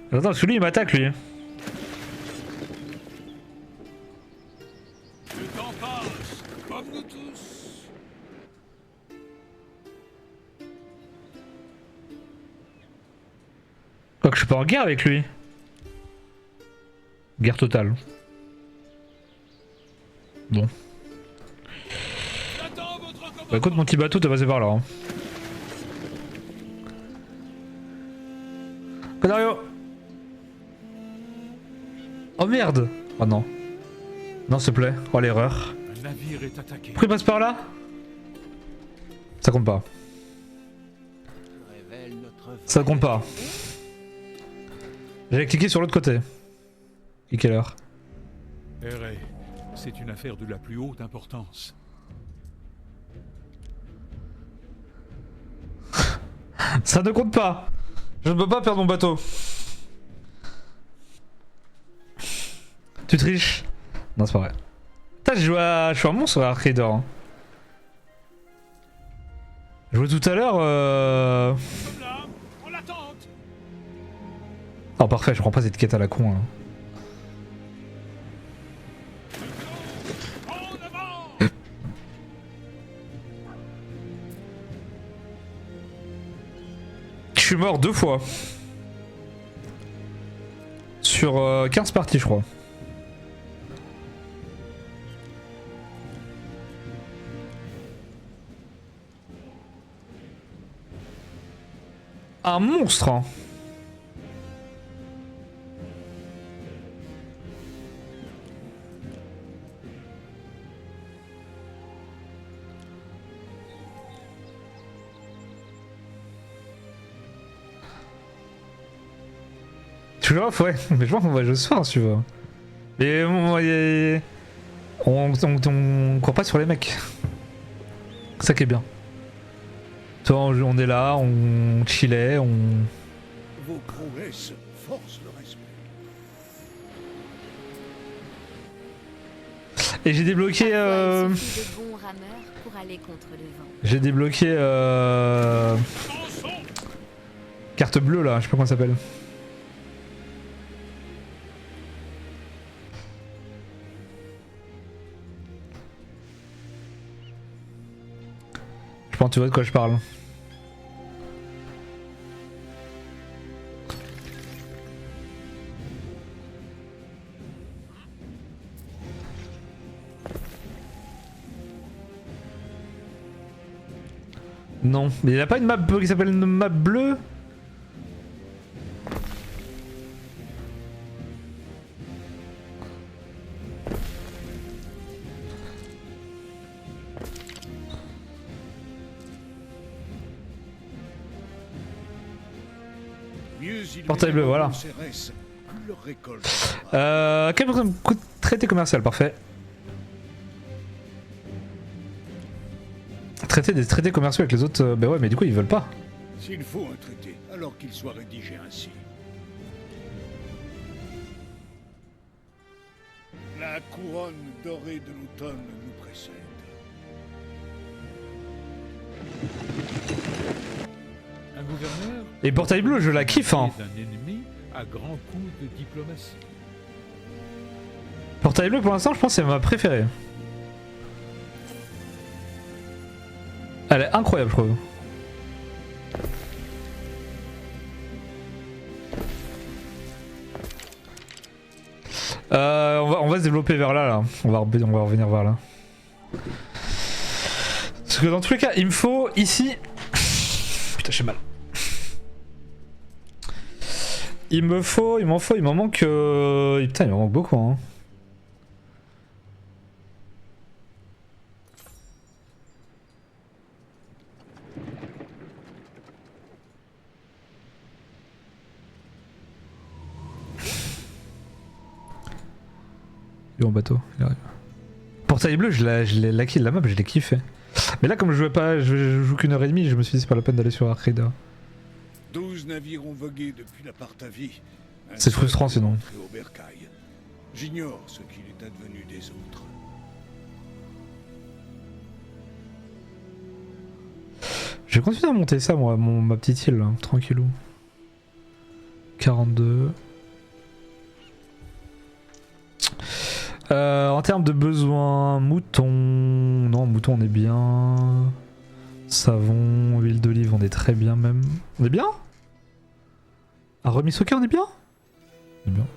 Attends, parce que lui il m'attaque lui. Le temps passe, comme nous tous. Quoique je suis pas en guerre avec lui. Guerre totale. Bon. J'attends votre commandement. Bah écoute mon petit bateau t'es passé par là. Hein. Canario. Oh merde. Oh non. Non s'il te plaît. Oh l'erreur. Un navire est attaqué. Pourquoi il passe par là? Ça compte pas. Ça compte pas. J'avais cliqué sur l'autre côté. Et quelle heure? Erré, c'est une affaire de la plus haute importance. Ça ne compte pas. Je ne peux pas perdre mon bateau. Tu triches? Non c'est pas vrai. Putain j'ai joué à... Je suis un monstre à Arcade. Hein. J'ai joué tout à l'heure Comme là, on l'attente. Oh parfait, je prends pas cette quête à la con hein. En avant. Je suis mort 2 fois. Sur 15 parties je crois. Un monstre hein. Tu vois, ouais, mais je pense qu'on va jouer ce soir si tu veux. Mais on court pas sur les mecs. C'est ça qui est bien. Toi, on est là, on chillait, on... Vos prouesses forcent le respect. Et j'ai débloqué... Parfois, il suffit de bons rameurs pour aller contre le vent. J'ai débloqué... Carte bleue là, je sais pas comment ça s'appelle. Je pense que tu vois de quoi je parle. Non, mais il n'y a pas une map qui s'appelle une map bleue? Mieux Plus ils Portail bleu, viendront voilà. en CRS, plus leur récolte sera. Quel coût de traité commercial, parfait. Traiter des traités commerciaux avec les autres, bah ouais, mais du coup ils veulent pas. S'il faut un traité, alors qu'il soit rédigé ainsi. La couronne dorée de l'automne nous précède. Un gouverneur Et Portail bleu, je la kiffe, hein. d'un ennemi à grands coups de diplomatie. Portail bleu pour l'instant, je pense que c'est ma préférée. Elle est incroyable, je trouve. On va se développer vers là. On va revenir vers là. Parce que dans tous les cas, il me faut ici. Putain, j'ai mal. Il m'en manque. Putain, il m'en manque beaucoup, hein. Il est en bateau, il arrive. Portail bleu, la kill la map, je l'ai kiffé. Mais là, comme je joue qu'une heure et demie, je me suis dit c'est pas la peine d'aller sur Arcade. 12 navires ont vogué depuis la Partavie. Un C'est seul frustrant, est sinon. entré au bercail. J'ignore ce qu'il est advenu des autres. Je vais continuer à monter ça, moi, ma petite île, là, tranquillou. 42. En termes de besoins, mouton. Non, mouton, on est bien. Savon, huile d'olive, on est très bien même. On est bien? Un remis soca, on est bien? On est bien.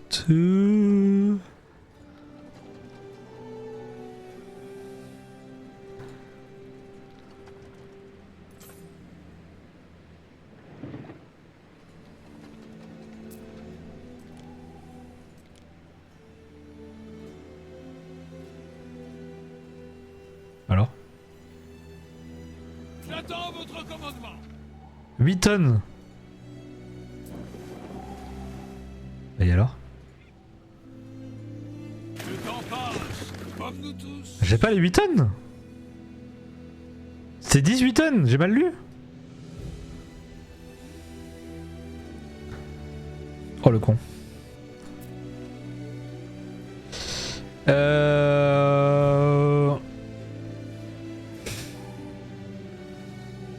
Tout. Alors? J'attends votre commandement. 8 tonnes. Et alors? Le temps passe, comme nous tous. J'ai pas les 8 tonnes. C'est 18 tonnes, j'ai mal lu. Oh le con.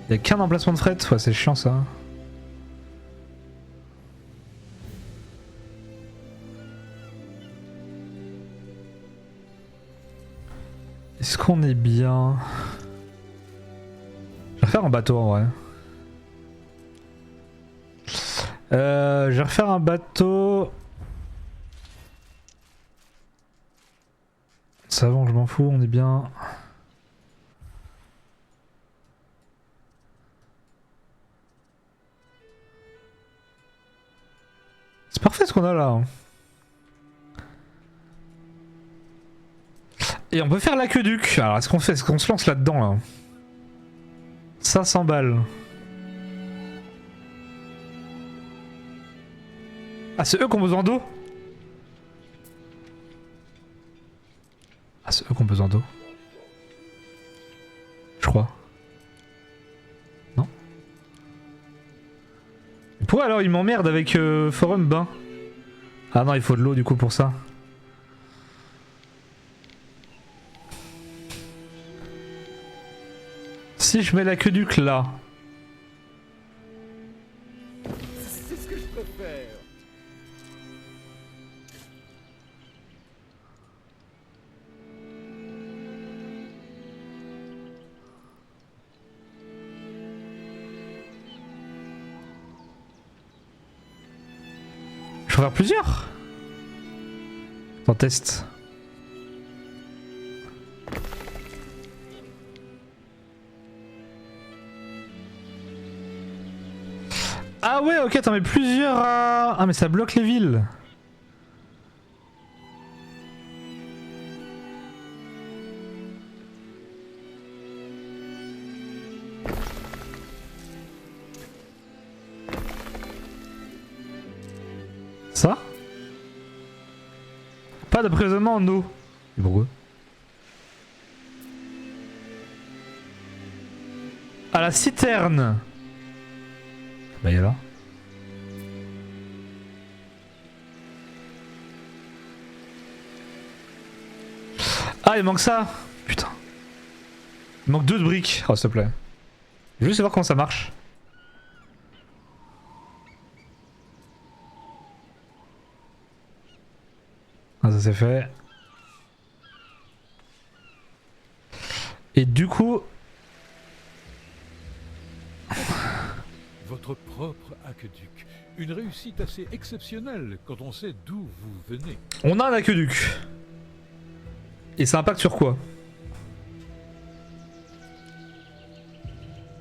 Y'a qu'un emplacement de fret, ouais, c'est chiant ça. Est-ce qu'on est bien? Je vais refaire un bateau en vrai. Je vais refaire un bateau. Savon, je m'en fous, on est bien. C'est parfait ce qu'on a là. Hein. Et on peut faire l'aqueduc. Alors est-ce qu'on se lance là-dedans là? 500 balles. Ah c'est eux qui ont besoin d'eau? Ah c'est eux qui ont besoin d'eau. Je crois. Non? Et pourquoi alors ils m'emmerdent avec Forum Bain? Ah non il faut de l'eau du coup pour ça. Si je mets l'aqueduc là. C'est ce que je préfère. Je peux faire plusieurs. Attends, test. Ah ouais, ok, t'en mets plusieurs à... Ah mais ça bloque les villes. Ça? Pas d'emprisonnement en eau. Et pourquoi? À la citerne. Bah y'a là. Ah il manque ça. Putain. Il manque 2 de briques. Oh s'il te plaît. Je veux juste savoir comment ça marche. Ah ça c'est fait. Et du coup... Votre propre aqueduc. Une réussite assez exceptionnelle quand on sait d'où vous venez. On a un aqueduc. Et ça impacte sur quoi?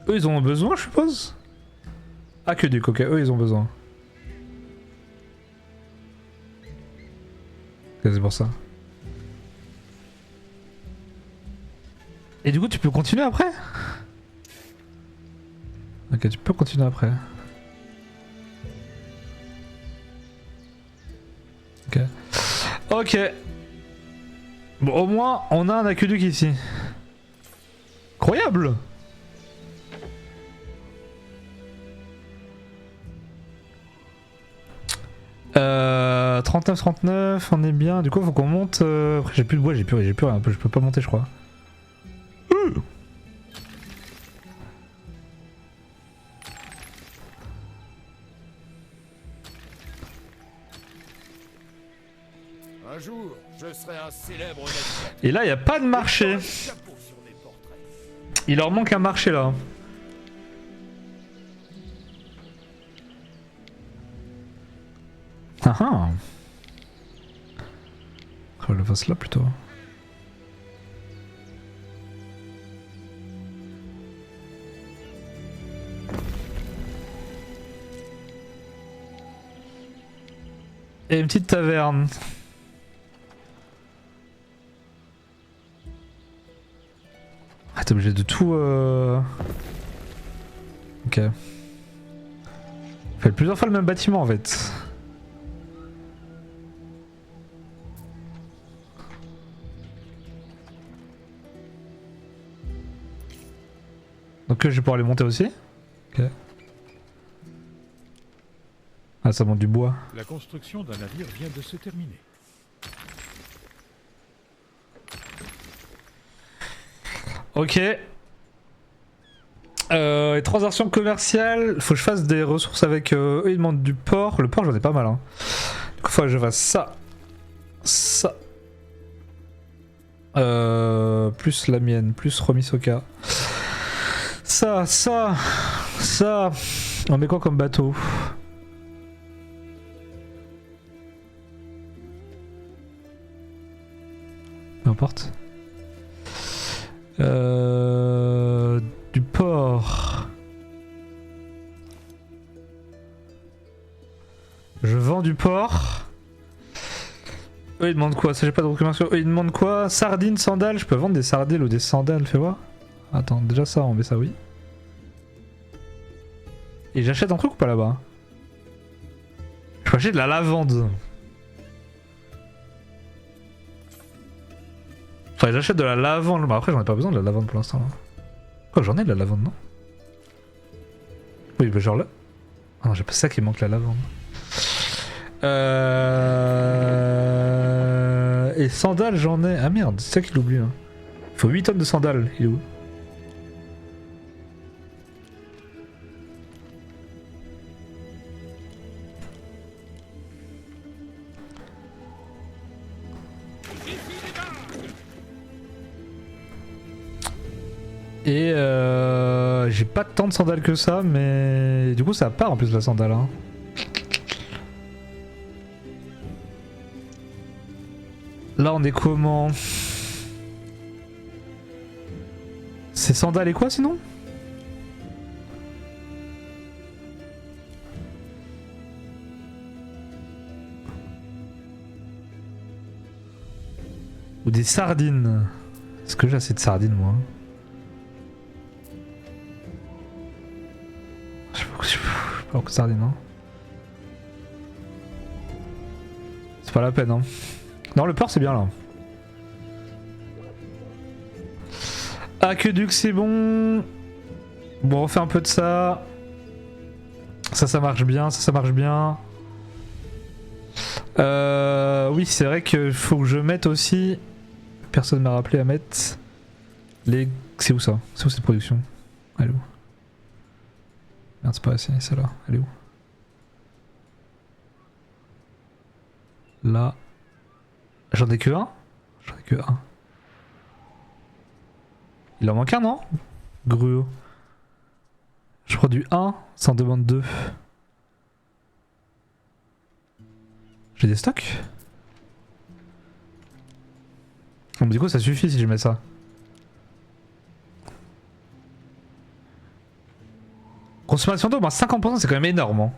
Eux ils en ont besoin je suppose? Aqueduc, ok, eux ils ont besoin. Ok, c'est pour ça. Et du coup tu peux continuer après? Ok, tu peux continuer après. Ok. Ok. Bon, au moins, on a un aqueduc ici. Incroyable! Euh, 39-39, on est bien. Du coup, faut qu'on monte. Après, j'ai plus de bois, j'ai plus rien. Je peux pas monter, je crois. Un jour, je serai un célèbre navire. Et là, il n'y a pas de marché. Un chapeau sur mes portraits. Il leur manque un marché là. Ah ah. On le fasse là plutôt. Et une petite taverne. Ah t'es obligé de tout... Ok. Fait plusieurs fois le même bâtiment en fait. Donc je vais pouvoir les monter aussi. Ok. Ah ça monte du bois. La construction d'un navire vient de se terminer. Ok. Les transactions commerciales, faut que je fasse des ressources avec eux, ils demandent du porc. Le porc j'en ai pas mal hein. Du coup faut que je fasse ça. Ça. Plus la mienne, plus Romisoka. Ça. On met quoi comme bateau? Peu importe. Du porc. Je vends du porc. Eux ils demandent quoi? Ça j'ai pas de recommandation. Eux ils demandent quoi? Sardines, sandales. Je peux vendre des sardines ou des sandales, fais voir. Attends, déjà ça, on met ça, oui. Et j'achète un truc ou pas là-bas? Je peux acheter de la lavande. Enfin, j'achète de la lavande. Bah, après, j'en ai pas besoin de la lavande pour l'instant. Quoi, j'en ai de la lavande, non? Oui, bah, genre là. Ah non, j'ai pas ça qui manque la lavande. Et sandales, j'en ai. Ah merde, c'est ça qu'il oublie. Hein. Il faut 8 tonnes de sandales. Il est où? Et j'ai pas tant de sandales que ça, mais du coup ça part en plus la sandale. Hein. Là on est comment? C'est sandales et quoi sinon? Ou des sardines? Est-ce que j'ai assez de sardines moi? Je sais pas beaucoup de sardines, hein. C'est pas la peine, hein. Non, le port c'est bien là. Aqueduc c'est bon. Bon, on refait un peu de ça. Ça marche bien, ça marche bien. Oui, c'est vrai qu'il faut que je mette aussi... Personne m'a rappelé à mettre... Les... C'est où ça? C'est où cette production? Elle est où? Merde, c'est pas assez, celle-là. Elle est où? Là... J'en ai que un? J'en ai que un. Il en manque un, non? Gruau. Je produis 1, ça en demande 2. J'ai des stocks? Bon, du coup ça suffit si je mets ça. Consommation d'eau, bah 50% c'est quand même énorme. Hein.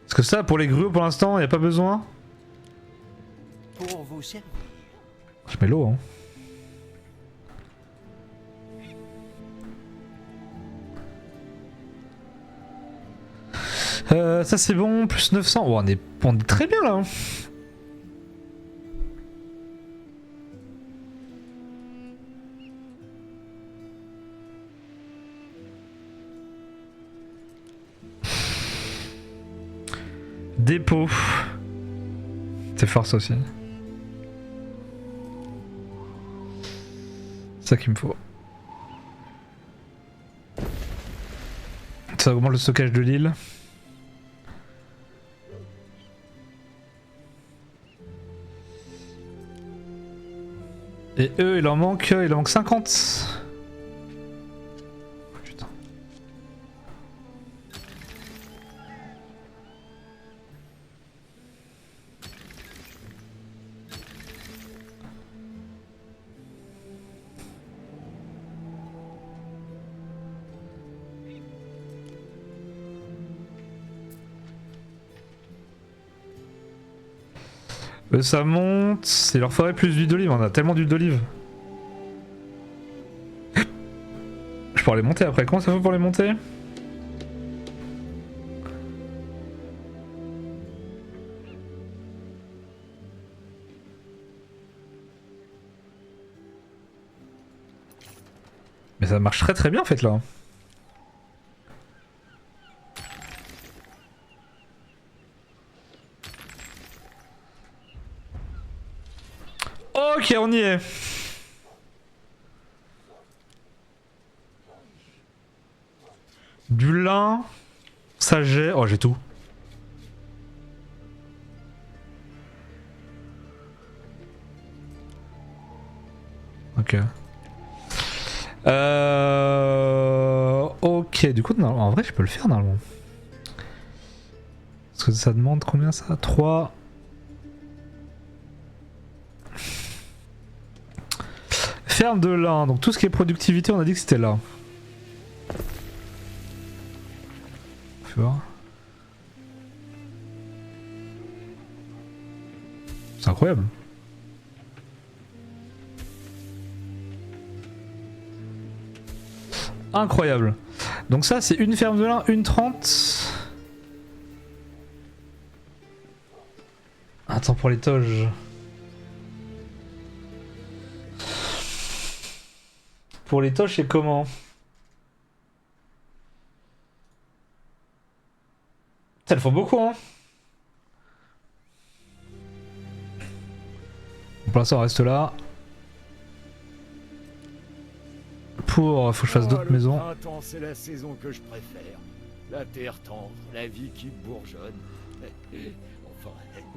Parce que ça, pour les gruaux pour l'instant, y a pas besoin. Pour vous servir. Je mets l'eau, hein. Ça c'est bon, plus 900. Oh, on est très bien là. Hein. Dépôt. C'est fort ça aussi. C'est ça qu'il me faut. Ça augmente le stockage de l'île. Et eux, il en manque 50. Oh, putain. Ça monte, il leur faudrait plus d'huile d'olive, on a tellement d'huile d'olive. Je pourrais les monter après, comment ça fait pour les monter? Mais ça marche très bien en fait là. Ok, on y est. Du lin, ça j'ai. Oh, j'ai tout. Ok. Ok, du coup, en vrai, je peux le faire normalement. Parce que ça demande combien ça? 3. Ferme de lin, donc tout ce qui est productivité, on a dit que c'était là. Faut voir. C'est incroyable. Incroyable. Donc ça, c'est une ferme de lin, une 30. Attends, pour les toges. Pour les toches, c'est comment? Ça le faut beaucoup, hein. Pour l'instant, on reste là. Faut que je fasse d'autres maisons. Le printemps, c'est la saison que je préfère. La terre tendre, la vie qui bourgeonne. Enfin,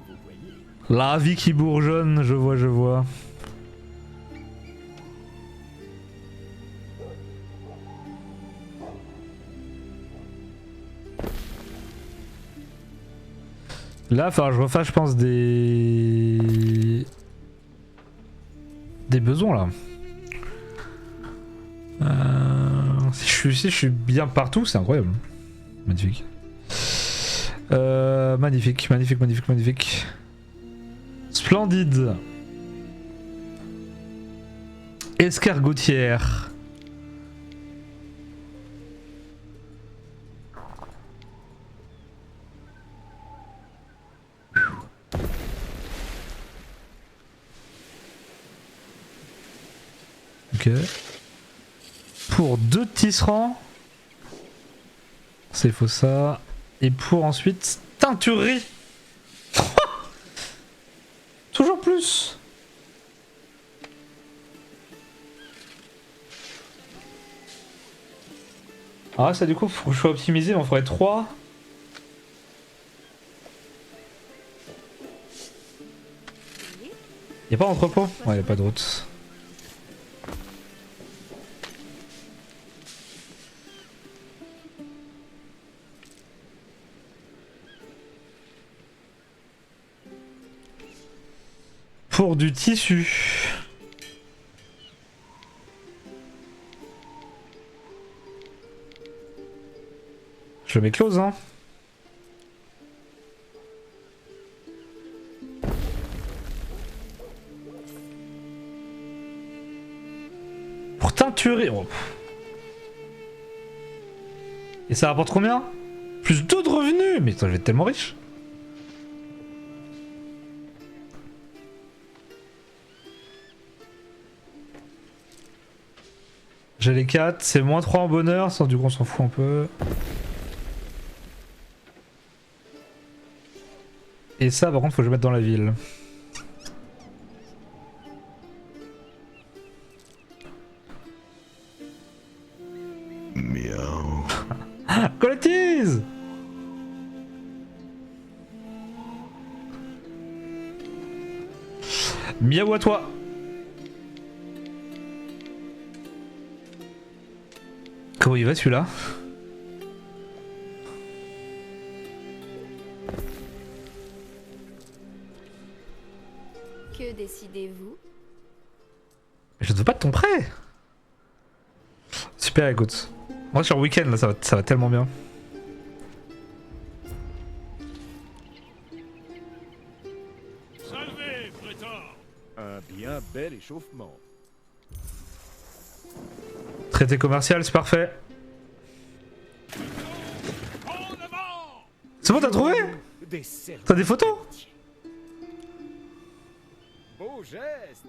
vous voyez. La vie qui bourgeonne, je vois, je vois. Là, il va falloir que je refasse, je pense, des besoins là. Si je suis bien partout, c'est incroyable. Magnifique. Magnifique, magnifique, magnifique, magnifique. Splendide. « 」 Escargotière. Ok. Pour 2 tisserands. Ça, il faut ça. Et pour ensuite, teinturerie. Toujours plus. Ah ça du coup faut que je sois optimisé, il m'en faudrait 3. Y'a pas d'entrepôt? Ouais, y'a pas de route. Pour du tissu. Je le mets close, hein. Pour teinturer. Oh. Et ça rapporte combien? Plus 2 de revenus. Mais attends, je vais être tellement riche. J'ai les 4, c'est moins 3 en bonheur, ça du coup on s'en fout un peu. Et ça par contre faut que je mette dans la ville. Miaou. Collectise. Miaou à toi. Comment il va celui-là? Que décidez-vous? Je ne veux pas de ton prêt. Super, écoute. Moi sur le week-end là ça va tellement bien. Salve, prétor! Un bien bel échauffement. Traité commercial, c'est parfait. En avant! C'est bon, t'as trouvé? Des services. T'as des photos? Beau geste.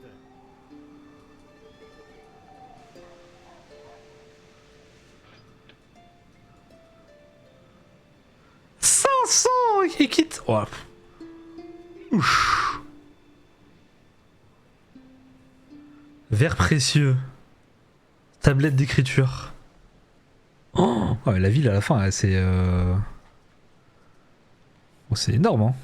500 et quitte. Oh. Ouch. Verre précieux. Tablette d'écriture. Oh, ouais, la ville à la fin, c'est oh, c'est énorme, hein.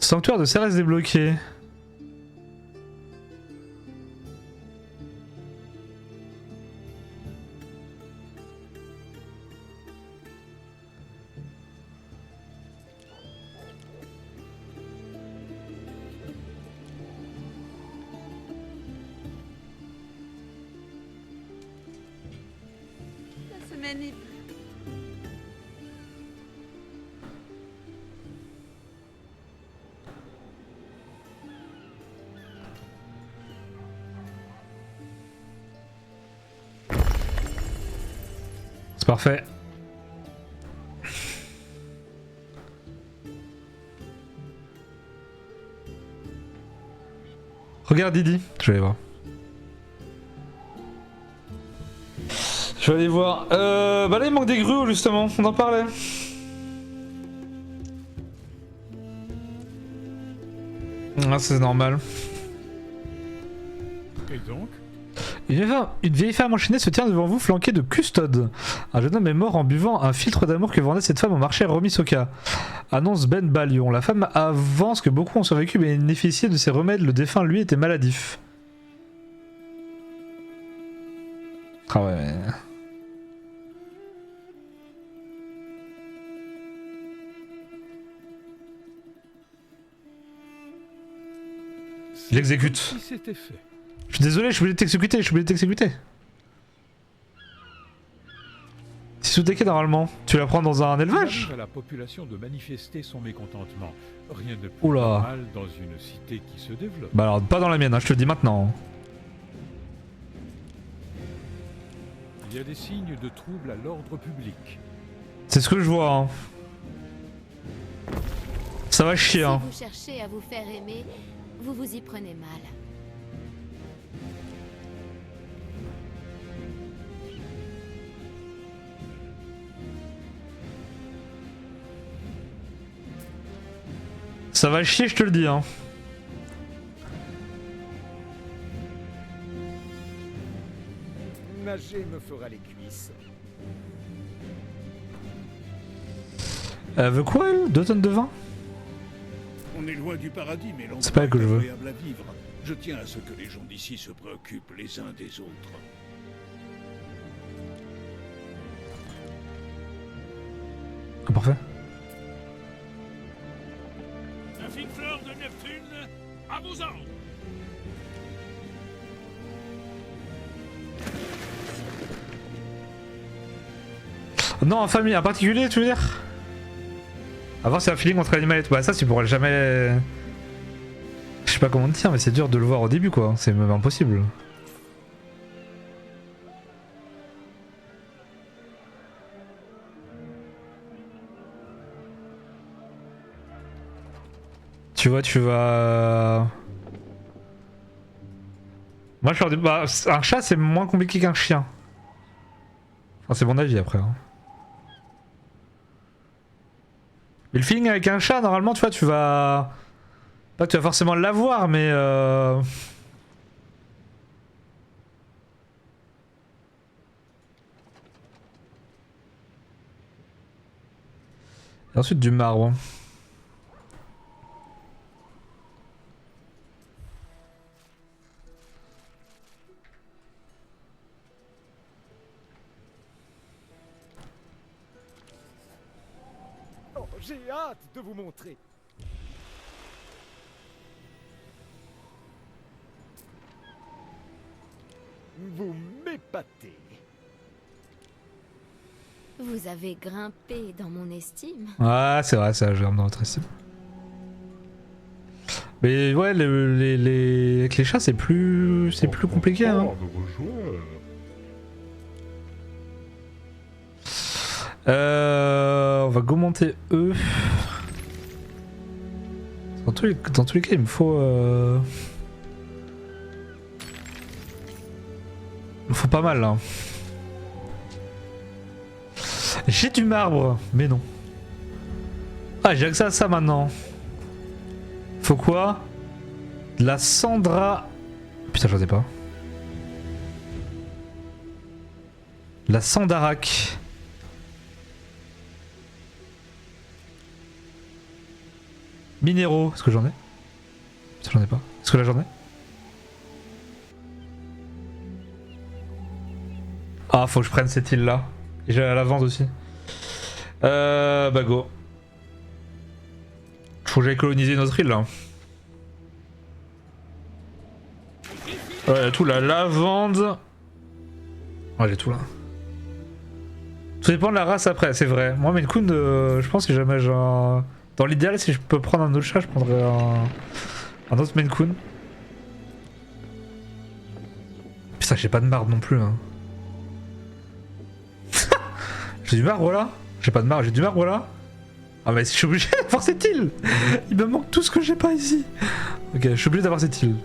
Sanctuaire de Cérès débloqué. La semaine est... C'est parfait. Regarde Didi, je vais aller voir. Je vais aller voir. Bah là il manque des grues justement, on en parlait. Ah c'est normal. Et donc? Une vieille femme enchaînée se tient devant vous flanquée de custodes. Un jeune homme est mort en buvant un filtre d'amour que vendait cette femme au marché Romisoka. Annonce Ben Balion. La femme avance que beaucoup ont survécu mais bénéficié de ses remèdes. Le défunt lui était maladif. Ah ouais mais... Je l'exécute. Si c'était fait. Je suis désolé, je suis obligé de t'exécuter, tout est normalement. Tu la prends dans un Il élevage? arrive à la population de manifester son mécontentement. Rien de plus Oula. normal dans une cité qui se développe. Bah alors, pas dans la mienne, hein, je te le dis maintenant. Il y a des signes de troubles à l'ordre public. C'est ce que je vois. Hein. Ça va chier. Si Hein. vous cherchez à vous faire aimer, vous vous y prenez mal. Ça va chier, je te le dis. Hein. Nager me fera les cuisses. Elle veut quoi, elle? 2 tonnes de vin? On est loin du paradis, mais C'est pas elle que je veux. agréable à vivre. Je tiens à ce que les gens d'ici se préoccupent les uns des autres. Ah, parfait. La fine fleur de Neptune, à vos ordres. Non, en famille, en particulier, tu veux dire? À voir si un feeling entre animal et tout. Bah, ça, tu pourras jamais. Je sais pas comment te dire, mais c'est dur de le voir au début, quoi. C'est même impossible. Tu vois, tu vas. Moi, je suis bah, un chat, c'est moins compliqué qu'un chien. Enfin, c'est mon avis après. Hein. Mais le feeling avec un chat, normalement, tu vois, tu vas. Pas que tu vas forcément l'avoir, mais. Et ensuite du marbre. Oh, j'ai hâte de vous montrer. Vous m'épatez. Vous avez grimpé dans mon estime. Ouais, c'est vrai, ça, je grimpe dans votre estime. Mais ouais, avec les chats, c'est plus compliqué. Hein. On va augmenter eux. Dans tous les cas, il me faut. Il me faut pas mal là. J'ai du marbre, mais non. Ah, j'ai accès à ça maintenant. Faut quoi? De la Sandra. Putain, j'en ai pas. La Sandarac. Minéraux, est-ce que j'en ai? Putain, j'en ai pas. Est-ce que là j'en ai? Ah, faut que je prenne cette île là. Et j'ai à la vente aussi. Bah go. Faut que j'aille coloniser notre île là. Ouais, tout la lavande. Ouais, j'ai tout là. Tout dépend de la race après, c'est vrai. Moi, Maine Coon, je pense que jamais genre. Dans l'idéal, si je peux prendre un autre chat, je prendrais un autre Maine Coon. Putain, j'ai pas de marbre non plus. Hein. J'ai du marbre là? J'ai pas de marbre, j'ai du marbre là? Ah, mais je suis obligé d'avoir cette île! Il me manque tout ce que j'ai pas ici. Ok, je suis obligé d'avoir cette île.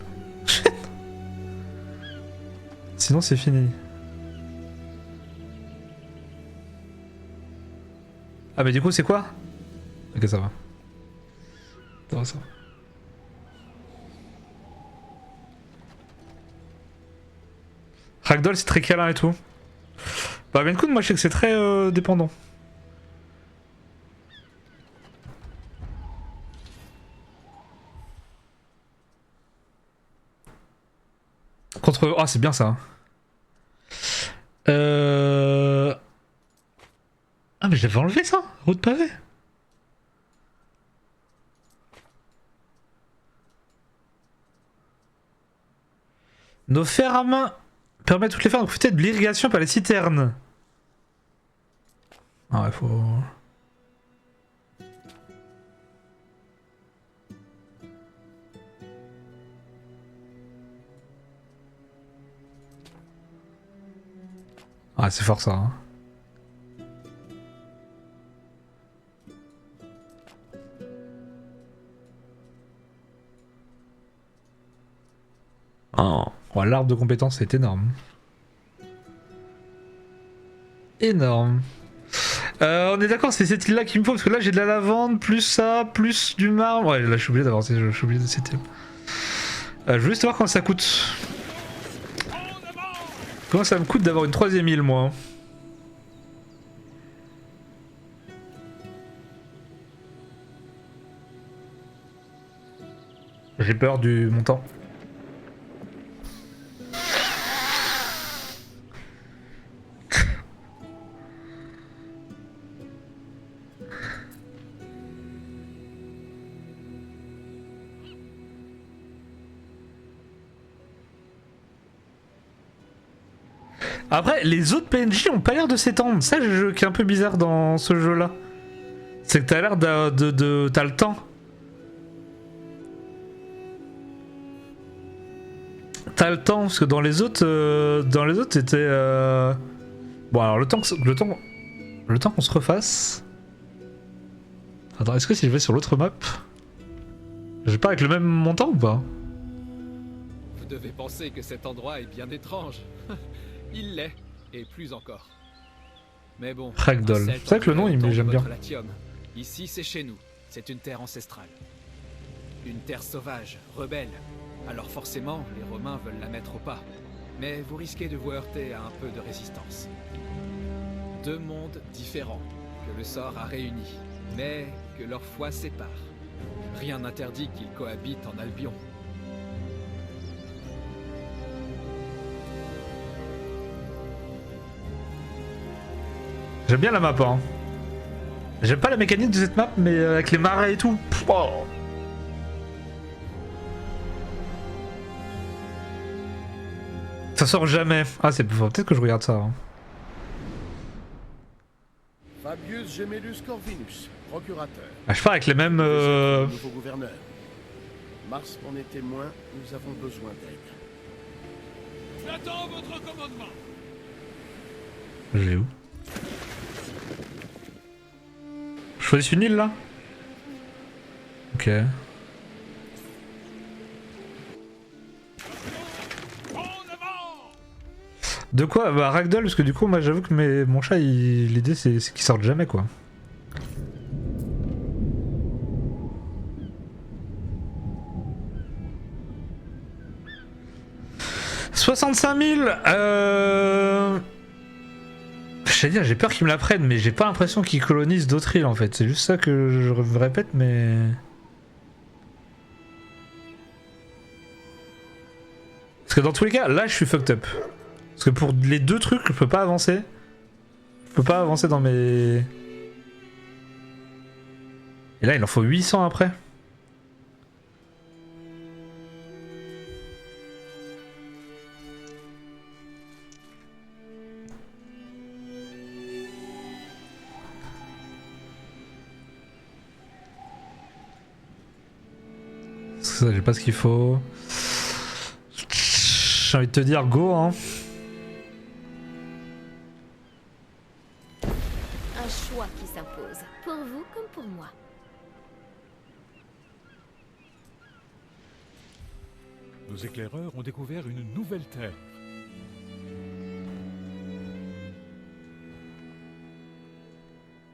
Sinon, c'est fini. Ah, mais du coup, c'est quoi? Ok, ça va. Ça va, ça va. Ragdoll, c'est très câlin et tout. Bah, Maine Coon, moi je sais que c'est très dépendant. Contre. Ah, c'est bien ça. Ah, mais je l'avais enlevé ça, route pavée. Nos fers à main permettent toutes les fers de profiter de l'irrigation par les citernes. Ah ouais, faut... Ah, c'est fort ça. Hein. Oh. Ouais, l'arbre de compétences est énorme. Énorme. On est d'accord, c'est cette île là qu'il me faut parce que là j'ai de la lavande, plus ça, plus du marbre. Ouais, là je suis obligé d'avancer, je suis obligé de cette île. Je veux juste voir comment ça coûte. Comment ça me coûte d'avoir une troisième île, moi? J'ai peur du montant. Après, les autres PNJ ont pas l'air de s'étendre. Ça, qui est un peu bizarre dans ce jeu-là. C'est que t'as l'air t'as le temps. T'as le temps, parce que dans les autres c'était... Bon, alors le temps qu'on se refasse... Attends, est-ce que si je vais sur l'autre map... J'ai pas avec le même montant ou pas? Vous devez penser que cet endroit est bien étrange. Il l'est, et plus encore. Mais bon... Ragdoll. C'est vrai que le nom, j'aime bien. Latium. Ici, c'est chez nous. C'est une terre ancestrale. Une terre sauvage, rebelle. Alors forcément, les Romains veulent la mettre au pas. Mais vous risquez de vous heurter à un peu de résistance. Deux mondes différents, que le sort a réunis, mais que leur foi sépare. Rien n'interdit qu'ils cohabitent en Albion. J'aime bien la map, hein. J'aime pas la mécanique de cette map, mais avec les marais et tout. Oh. Ça sort jamais. Ah, c'est plus fort. Peut-être que je regarde ça. Hein. Fabius Gemellus Corvinus, procurateur. Ah, je pars avec les mêmes. Nouveau gouverneur. Mars en est témoin, nous avons besoin d'aide. J'attends votre commandement. Je vais où? Je choisis une île là? Ok. De quoi? Bah Ragdoll, parce que du coup moi j'avoue que mon chat l'idée c'est qu'il sorte jamais quoi. « 65 000 J'allais dire, j'ai peur qu'ils me la prennent, mais j'ai pas l'impression qu'ils colonisent d'autres îles en fait. C'est juste ça que je me répète, mais... Parce que dans tous les cas, là je suis fucked up. Parce que pour les deux trucs, je peux pas avancer. Je peux pas avancer dans mes... Et là il en faut 800 après. Ça, j'ai pas ce qu'il faut. J'ai envie de te dire go hein. Un choix qui s'impose, pour vous comme pour moi. Nos éclaireurs ont découvert une nouvelle terre.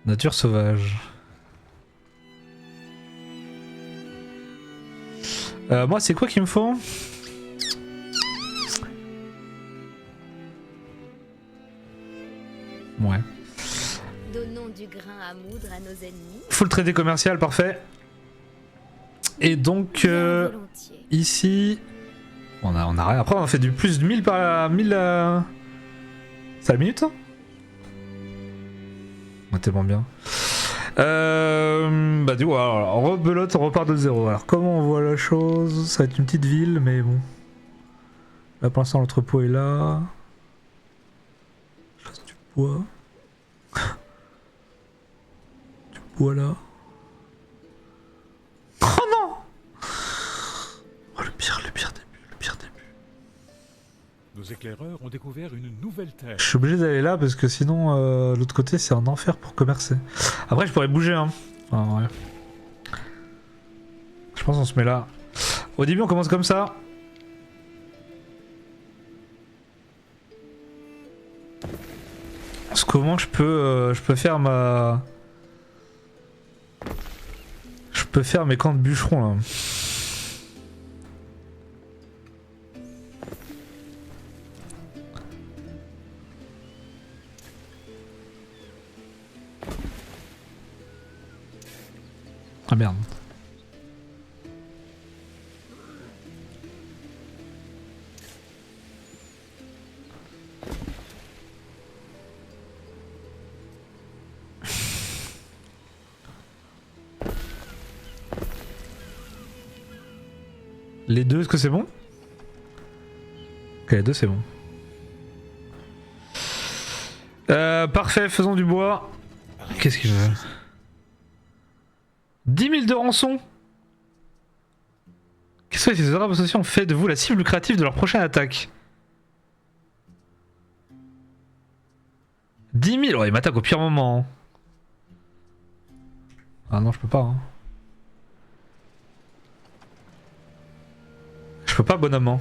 Nature sauvage. Moi c'est quoi qu'il me faut? Ouais. Donnons du grain à moudre à nos ennemis. Full traité commercial, parfait. Et donc ici, on a rien. Après on a fait du plus de 1000 par 1000 ça la minute hein. On est tellement bien. Bah du coup, alors, rebelote, on repart de zéro. Alors comment on voit la chose? Ça va être une petite ville, mais bon. Là pour l'instant l'entrepôt est là. Chasse du bois. bois là. Oh non! Oh le pire début. Nos éclaireurs ont découvert une nouvelle terre. Je suis obligé d'aller là parce que sinon l'autre côté c'est un enfer pour commercer. Après je pourrais bouger hein. Enfin, ouais. Je pense qu'on se met là. Au début on commence comme ça. Parce que comment je peux faire ma... Je peux faire mes camps de bûcherons là. Ah merde. Les deux, est-ce que c'est bon? Ok, les deux c'est bon. Parfait, faisons du bois. Qu'est-ce qu'il veut? 10 000 de rançon. Qu'est-ce que ces honorables associés ont fait de vous la cible lucrative de leur prochaine attaque? 10 000, oh, ils m'attaquent au pire moment. Ah non, je peux pas. Hein. Je peux pas, bonhomme. Hein.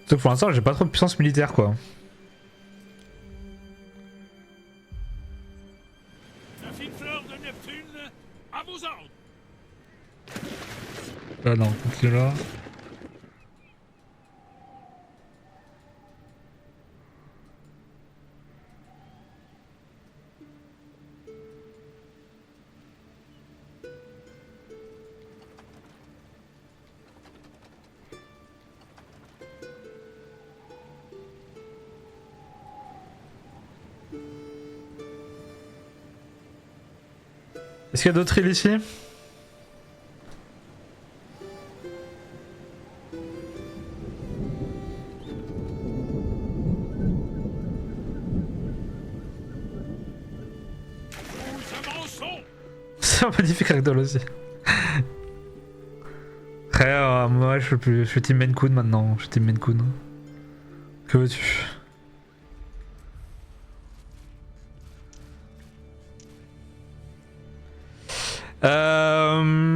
Donc pour l'instant j'ai pas trop de puissance militaire quoi. La fine fleur de Neptune, à vos ordres. Ah non, continue là. Est-ce qu'il y a d'autres îles ici? C'est un magnifique ragdoll aussi. Frère, moi je suis team Maine Coon maintenant, je suis team Maine Coon. Que veux-tu?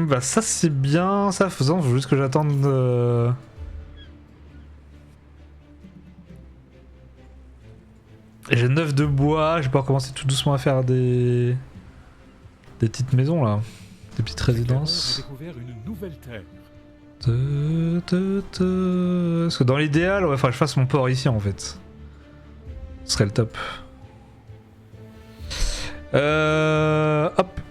Bah ça c'est bien, ça faisant, faut juste que j'attende J'ai 9 de bois, je vais pouvoir commencer tout doucement à faire des petites maisons là, des petites résidences. Découvert une nouvelle terre. Parce que dans l'idéal, ouais, faudrait que je fasse mon port ici en fait. Ce serait le top. Hop.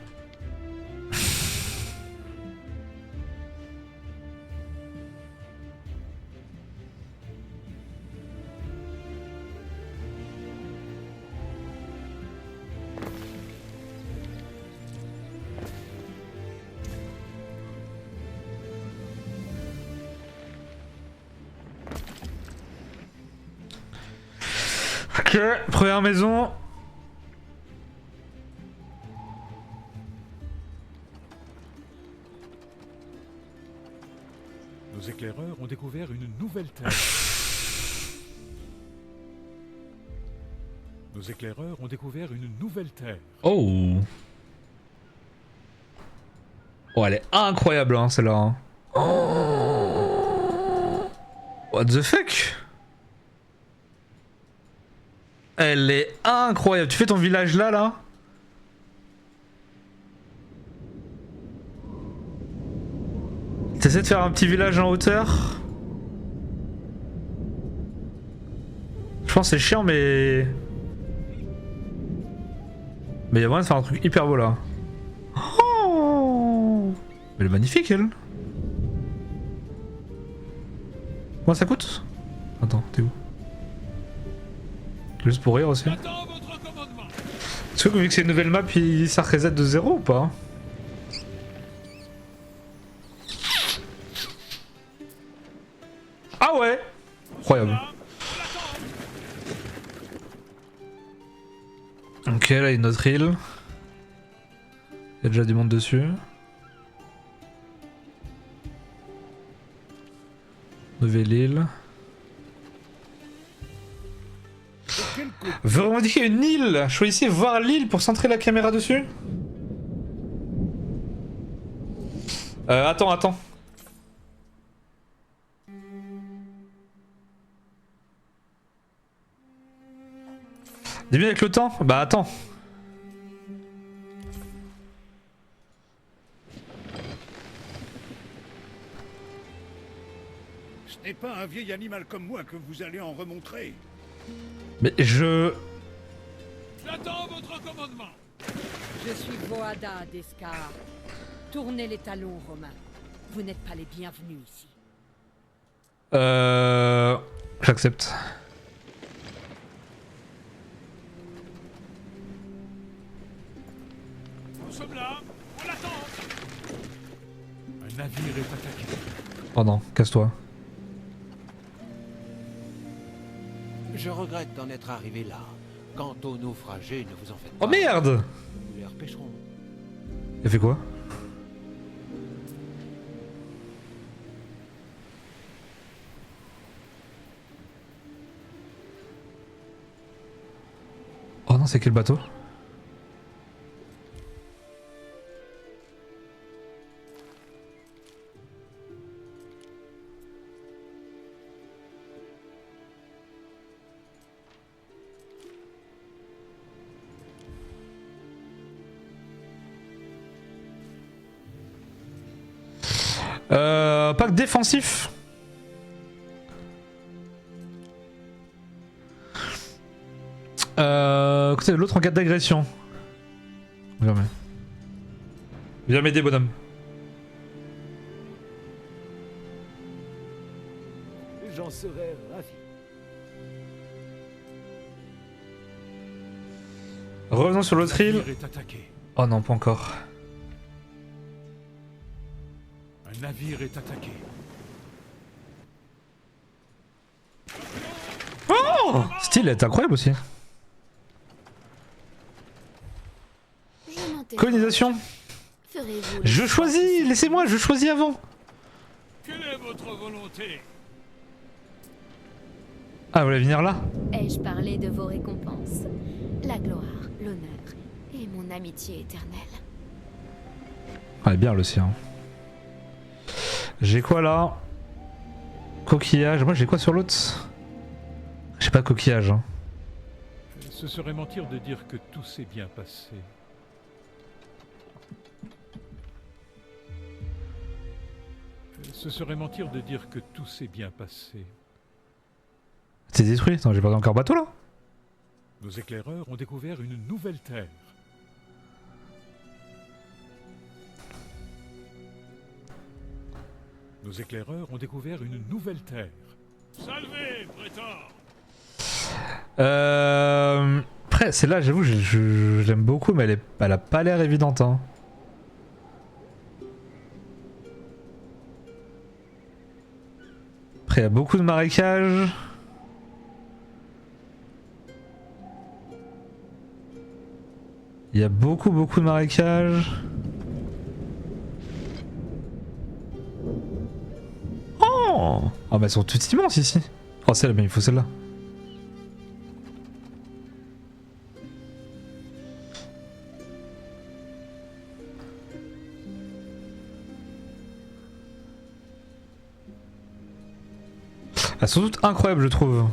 Ok, première maison. Nos éclaireurs ont découvert une nouvelle terre. Nos éclaireurs ont découvert une nouvelle terre. Oh. Oh, elle est incroyable hein, celle-là. Hein. Oh. What the fuck? Elle est incroyable. Tu fais ton village là, là? T'essaies de faire un petit village en hauteur? Je pense que c'est chiant, mais... Mais il y a moyen de faire un truc hyper beau là. Oh, mais elle est magnifique elle. Combien ça coûte? Attends, t'es où? Juste pour rire aussi. J'attends votre commandement. Est-ce que vu que c'est une nouvelle map, ça reset de 0 ou pas? Ah ouais! Incroyable. Ok, là il y a une autre île. Il y a déjà du monde dessus. Nouvelle île. Veut revendiquer une île. Choisissez voir l'île pour centrer la caméra dessus. Attends. Dis bien avec le temps? Bah attends. Ce n'est pas un vieil animal comme moi que vous allez en remontrer. Mais je... J'attends votre commandement. Je suis Voada d'Escar. Tournez les talons, Romains. Vous n'êtes pas les bienvenus ici. J'accepte. Nous sommes là. On l'attend. Un navire est attaqué. Oh non, casse-toi. Je regrette d'en être arrivé là. Quant aux naufragés, ne vous en faites pas. Oh merde! Nous les repêcherons. Il a fait quoi? Oh non, c'est quel bateau? Pack défensif. Écoutez, l'autre en cas d'agression. Viens m'aider, bonhomme. J'en serais ravi. Revenons sur l'autre île. Navire est attaqué. Oh non, pas encore. Un navire est attaqué. Oh! Style est incroyable aussi. Je m'interroge. Colonisation. Ferez-vous Je le choisis, choix laissez-moi, je choisis avant. Quelle est votre volonté? Ah, vous voulez venir là? Ai-je parlé de vos récompenses? La gloire, l'honneur et mon amitié éternelle. Ouais, bien le sien. J'ai quoi là? Coquillage. Moi j'ai quoi sur l'autre? J'ai pas de coquillage. Hein. Ce serait mentir de dire que tout s'est bien passé. Ce serait mentir de dire que tout s'est bien passé. C'est détruit. Attends, j'ai pas encore bateau là? Nos éclaireurs ont découvert une nouvelle terre. Nos éclaireurs ont découvert une nouvelle terre. Salvé, prétor! Après, celle-là, j'avoue, je l'aime beaucoup, mais elle a pas l'air évidente. Hein. Après, il y a beaucoup de marécages. Il y a beaucoup de marécages. Oh! Ah bah elles sont toutes immenses ici. Oh celle-là, mais il faut celle-là. Elles sont toutes incroyables, je trouve.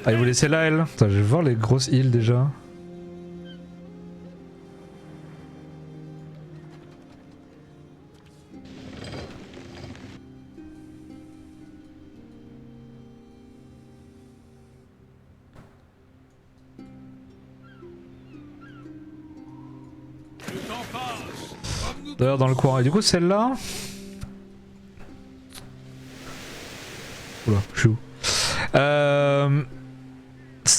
Ah, il vous laissez là, elle. Attends, je vais voir les grosses îles déjà. D'ailleurs dans le coin. Et du coup celle-là... Oula, je suis où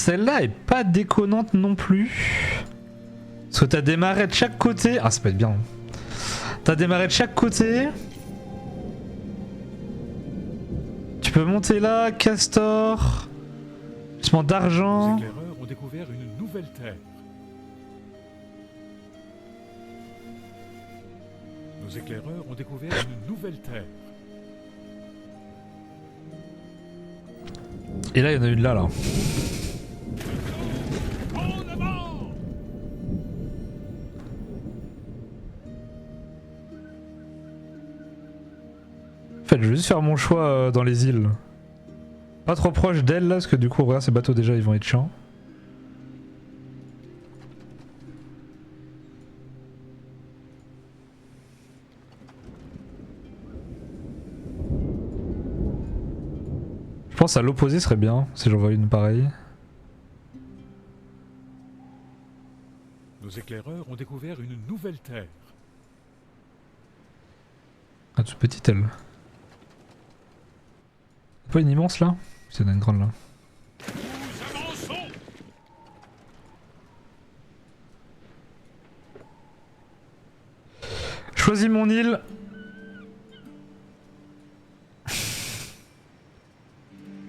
Celle-là est pas déconnante non plus. Parce que t'as des marais de chaque côté. Ah, ça peut être bien. T'as des marais de chaque côté. Tu peux monter là, Castor. Gisement d'argent. Les éclaireurs ont découvert une nouvelle terre. Nos éclaireurs ont découvert une nouvelle terre. Et là, il y en a une là. En fait, je vais juste faire mon choix dans les îles. Pas trop proche d'elle là, parce que du coup, regarde, ces bateaux déjà, ils vont être chiants. Je pense à l'opposé serait bien, si j'en vois une pareille. Nos éclaireurs ont découvert une nouvelle terre. Ah, toute petite elle. Pas une immense là? C'est une grande là. Nous avançons. Choisis mon île.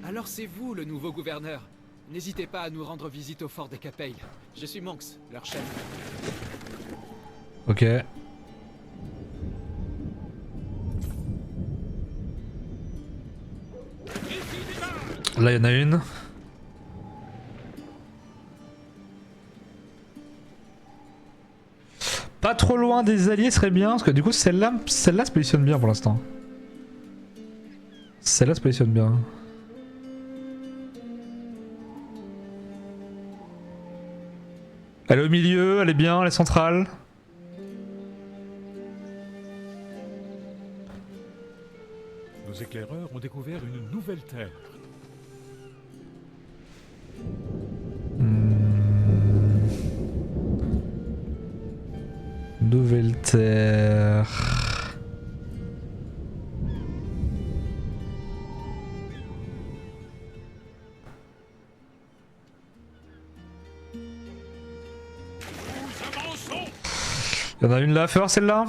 Alors c'est vous le nouveau gouverneur. N'hésitez pas à nous rendre visite au fort des Capelles. Je suis Monks, leur chef. Ok. Là, il y en a une. Pas trop loin des alliés serait bien, parce que du coup, celle-là se positionne bien pour l'instant. Celle-là se positionne bien. Elle est au milieu, elle est bien, elle est centrale. Nos éclaireurs ont découvert une nouvelle terre. Nouvelle terre. Il y en a une là à faire, celle-là.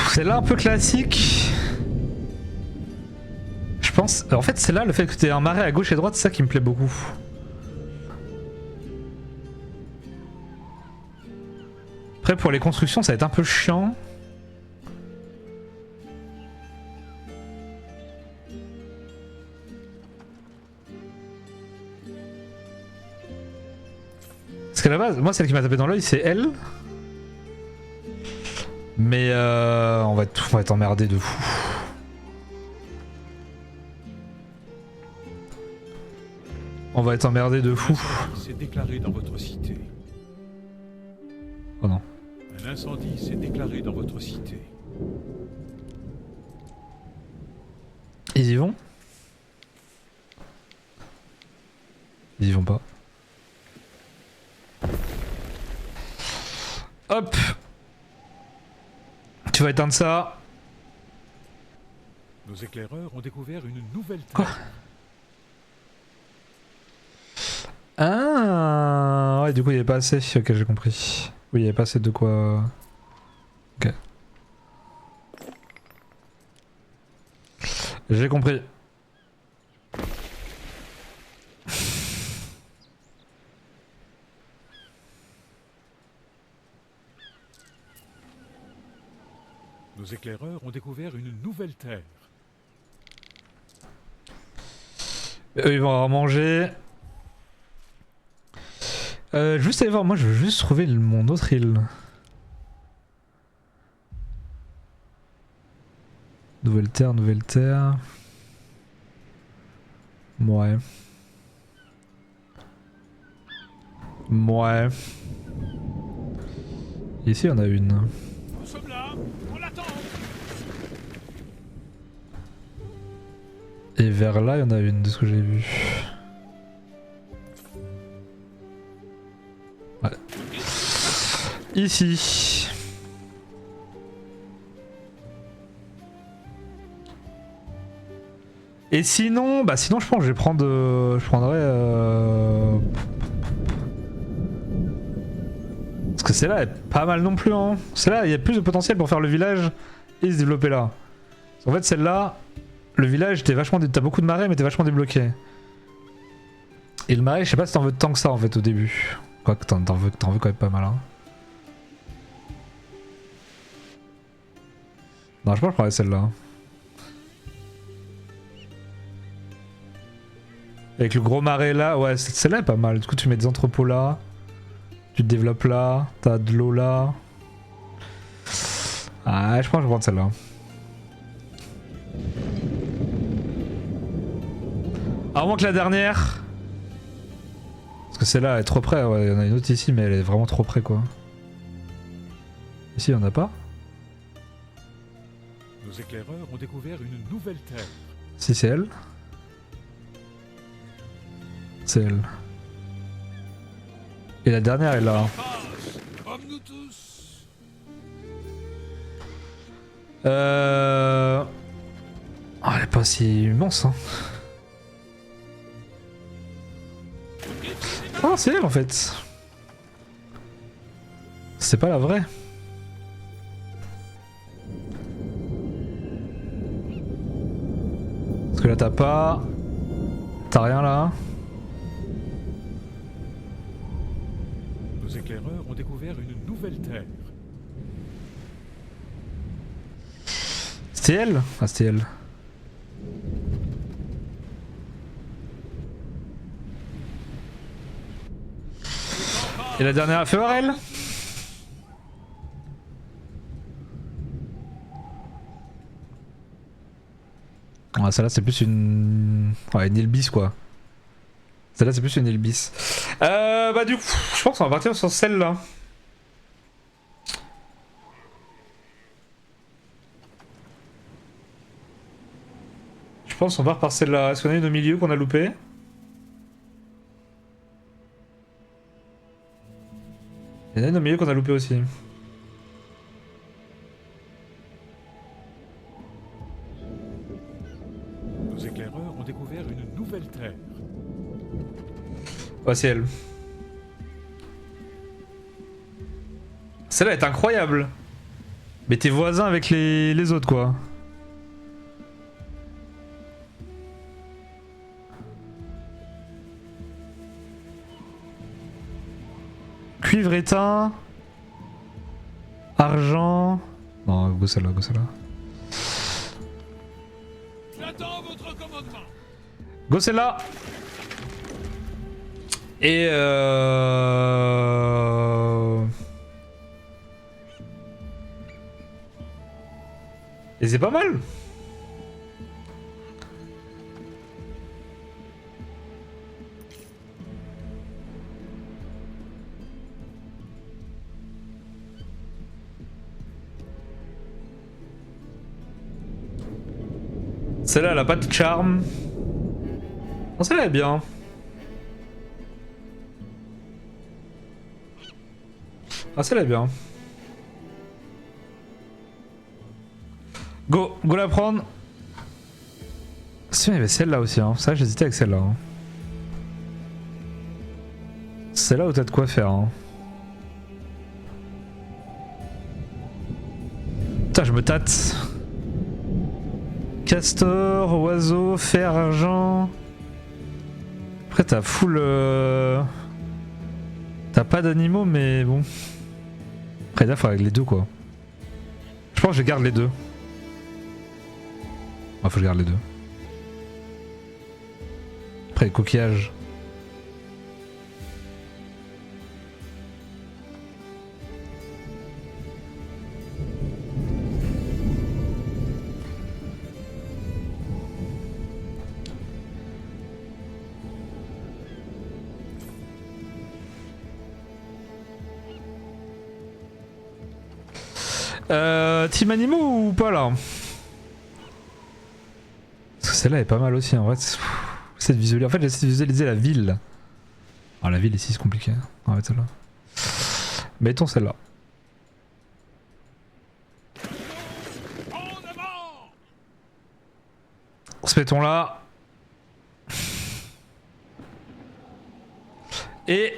Celle-là un peu classique. Je pense... En fait, celle-là, le fait que tu aies un marais à gauche et à droite, c'est ça qui me plaît beaucoup. Après, pour les constructions, ça va être un peu chiant. Parce qu'à la base, moi, celle qui m'a tapé dans l'œil, c'est elle. Mais on va être emmerdé de fou. On va être emmerdé de fou. C'est déclaré dans votre cité. Oh non. Un incendie s'est déclaré dans votre cité. Ils y vont? Ils y vont pas. Hop! Tu vas éteindre ça. Nos éclaireurs ont découvert une nouvelle terre. Quoi? Ah ouais, du coup il n'y avait pas assez. Ok, j'ai compris. Oui, il n'y avait pas assez de quoi. Ok. J'ai compris. Nos éclaireurs ont découvert une nouvelle terre. Eux, ils vont avoir mangé. Juste aller voir, moi je veux juste trouver mon autre île. Nouvelle terre, nouvelle terre. Ouais. Ouais. Ici, il y en a une. Nous sommes là, on l'attend. Et vers là, il y en a une de ce que j'ai vu. Ouais. Ici. Et sinon, bah sinon je pense que je vais prendre, je prendrais. Parce que celle-là est pas mal non plus. Hein. Celle-là, il y a plus de potentiel pour faire le village et se développer là. En fait, celle-là, le village, t'as beaucoup de marais, mais t'es vachement débloqué. Et le marais, je sais pas si t'en veux tant que ça en fait au début. Quoique t'en veux quand même pas mal. Hein. Non, je pense que je prendrais celle-là. Avec le gros marais là, ouais, celle-là est pas mal. Du coup, tu mets des entrepôts là. Tu te développes là. T'as de l'eau là. Ah, je pense que je vais prendre celle-là. À moins que la dernière. Parce que celle-là est trop près. Ouais, il y en a une autre ici, mais elle est vraiment trop près quoi. Ici, il y en a pas. Nos éclaireurs ont découvert une nouvelle terre. Si, c'est elle. C'est elle. Et la dernière est là. Comme nous tous. Oh, elle est pas si immense hein. Oh, c'est elle en fait. C'est pas la vraie. Parce que là t'as pas... T'as rien là. Nos éclaireurs ont découvert une nouvelle terre. C'était elle? Ah, c'était elle. Et la dernière, fais voir elle. Ah, celle-là c'est plus une... Ouais, une Elbis quoi. Celle-là c'est plus une Elbis. Bah du coup, je pense qu'on va partir sur celle-là. Je pense qu'on part par celle-là. Est-ce qu'on a une au milieu qu'on a loupé? Il y en a une au milieu qu'on a loupé aussi. Nos éclaireurs ont découvert une nouvelle terre. Ouais, c'est elle. Celle-là est incroyable. Mais t'es voisin avec les autres quoi. Cuivre éteint. Argent. Non, go celle-là, go celle-là. J'attends votre commandement. Go celle-là. Et Et c'est pas mal. Celle-là, elle a pas de charme. Non, celle-là est bien. Ah, celle-là est bien. Go la prendre. Si, il y avait celle-là aussi. Hein. Ça, j'hésitais avec celle-là. Hein. Celle-là où t'as de quoi faire. Hein. Putain, je me tâte. Castor, oiseau, fer, argent. Après t'as full... T'as pas d'animaux mais bon. Après là faut avec les deux quoi. Je pense que je garde les deux. Ah, faut que je garde les deux. Après les coquillages. Team animaux ou pas là? Parce que celle-là est pas mal aussi en vrai. C'est de visualiser. En fait j'essaie de visualiser la ville. Ah la ville ici c'est compliqué. On va mettre celle-là. Mettons celle-là. Se mettons là. Et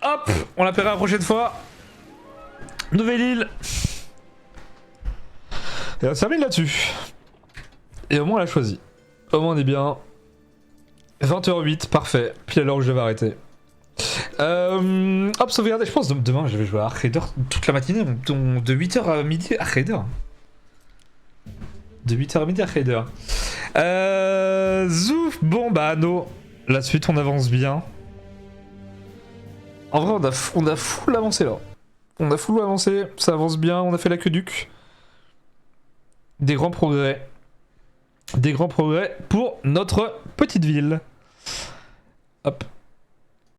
hop, on la paiera la prochaine fois. Nouvelle île. Et on termine là-dessus. Et au moins on l'a choisi. Au moins on est bien. 20h08, parfait. Puis à l'heure où je vais arrêter. Hop, sauvegarder. Je pense que demain je vais jouer à Ark Raider toute la matinée. De 8h à midi, Ark Raider. De 8h à midi, Ark Raider. Zouf. Bon bah Anno. La suite on avance bien. En vrai on a full avancé là. On a full avancé, ça avance bien, on a fait l'aqueduc. Des grands progrès. Des grands progrès pour notre petite ville. Hop.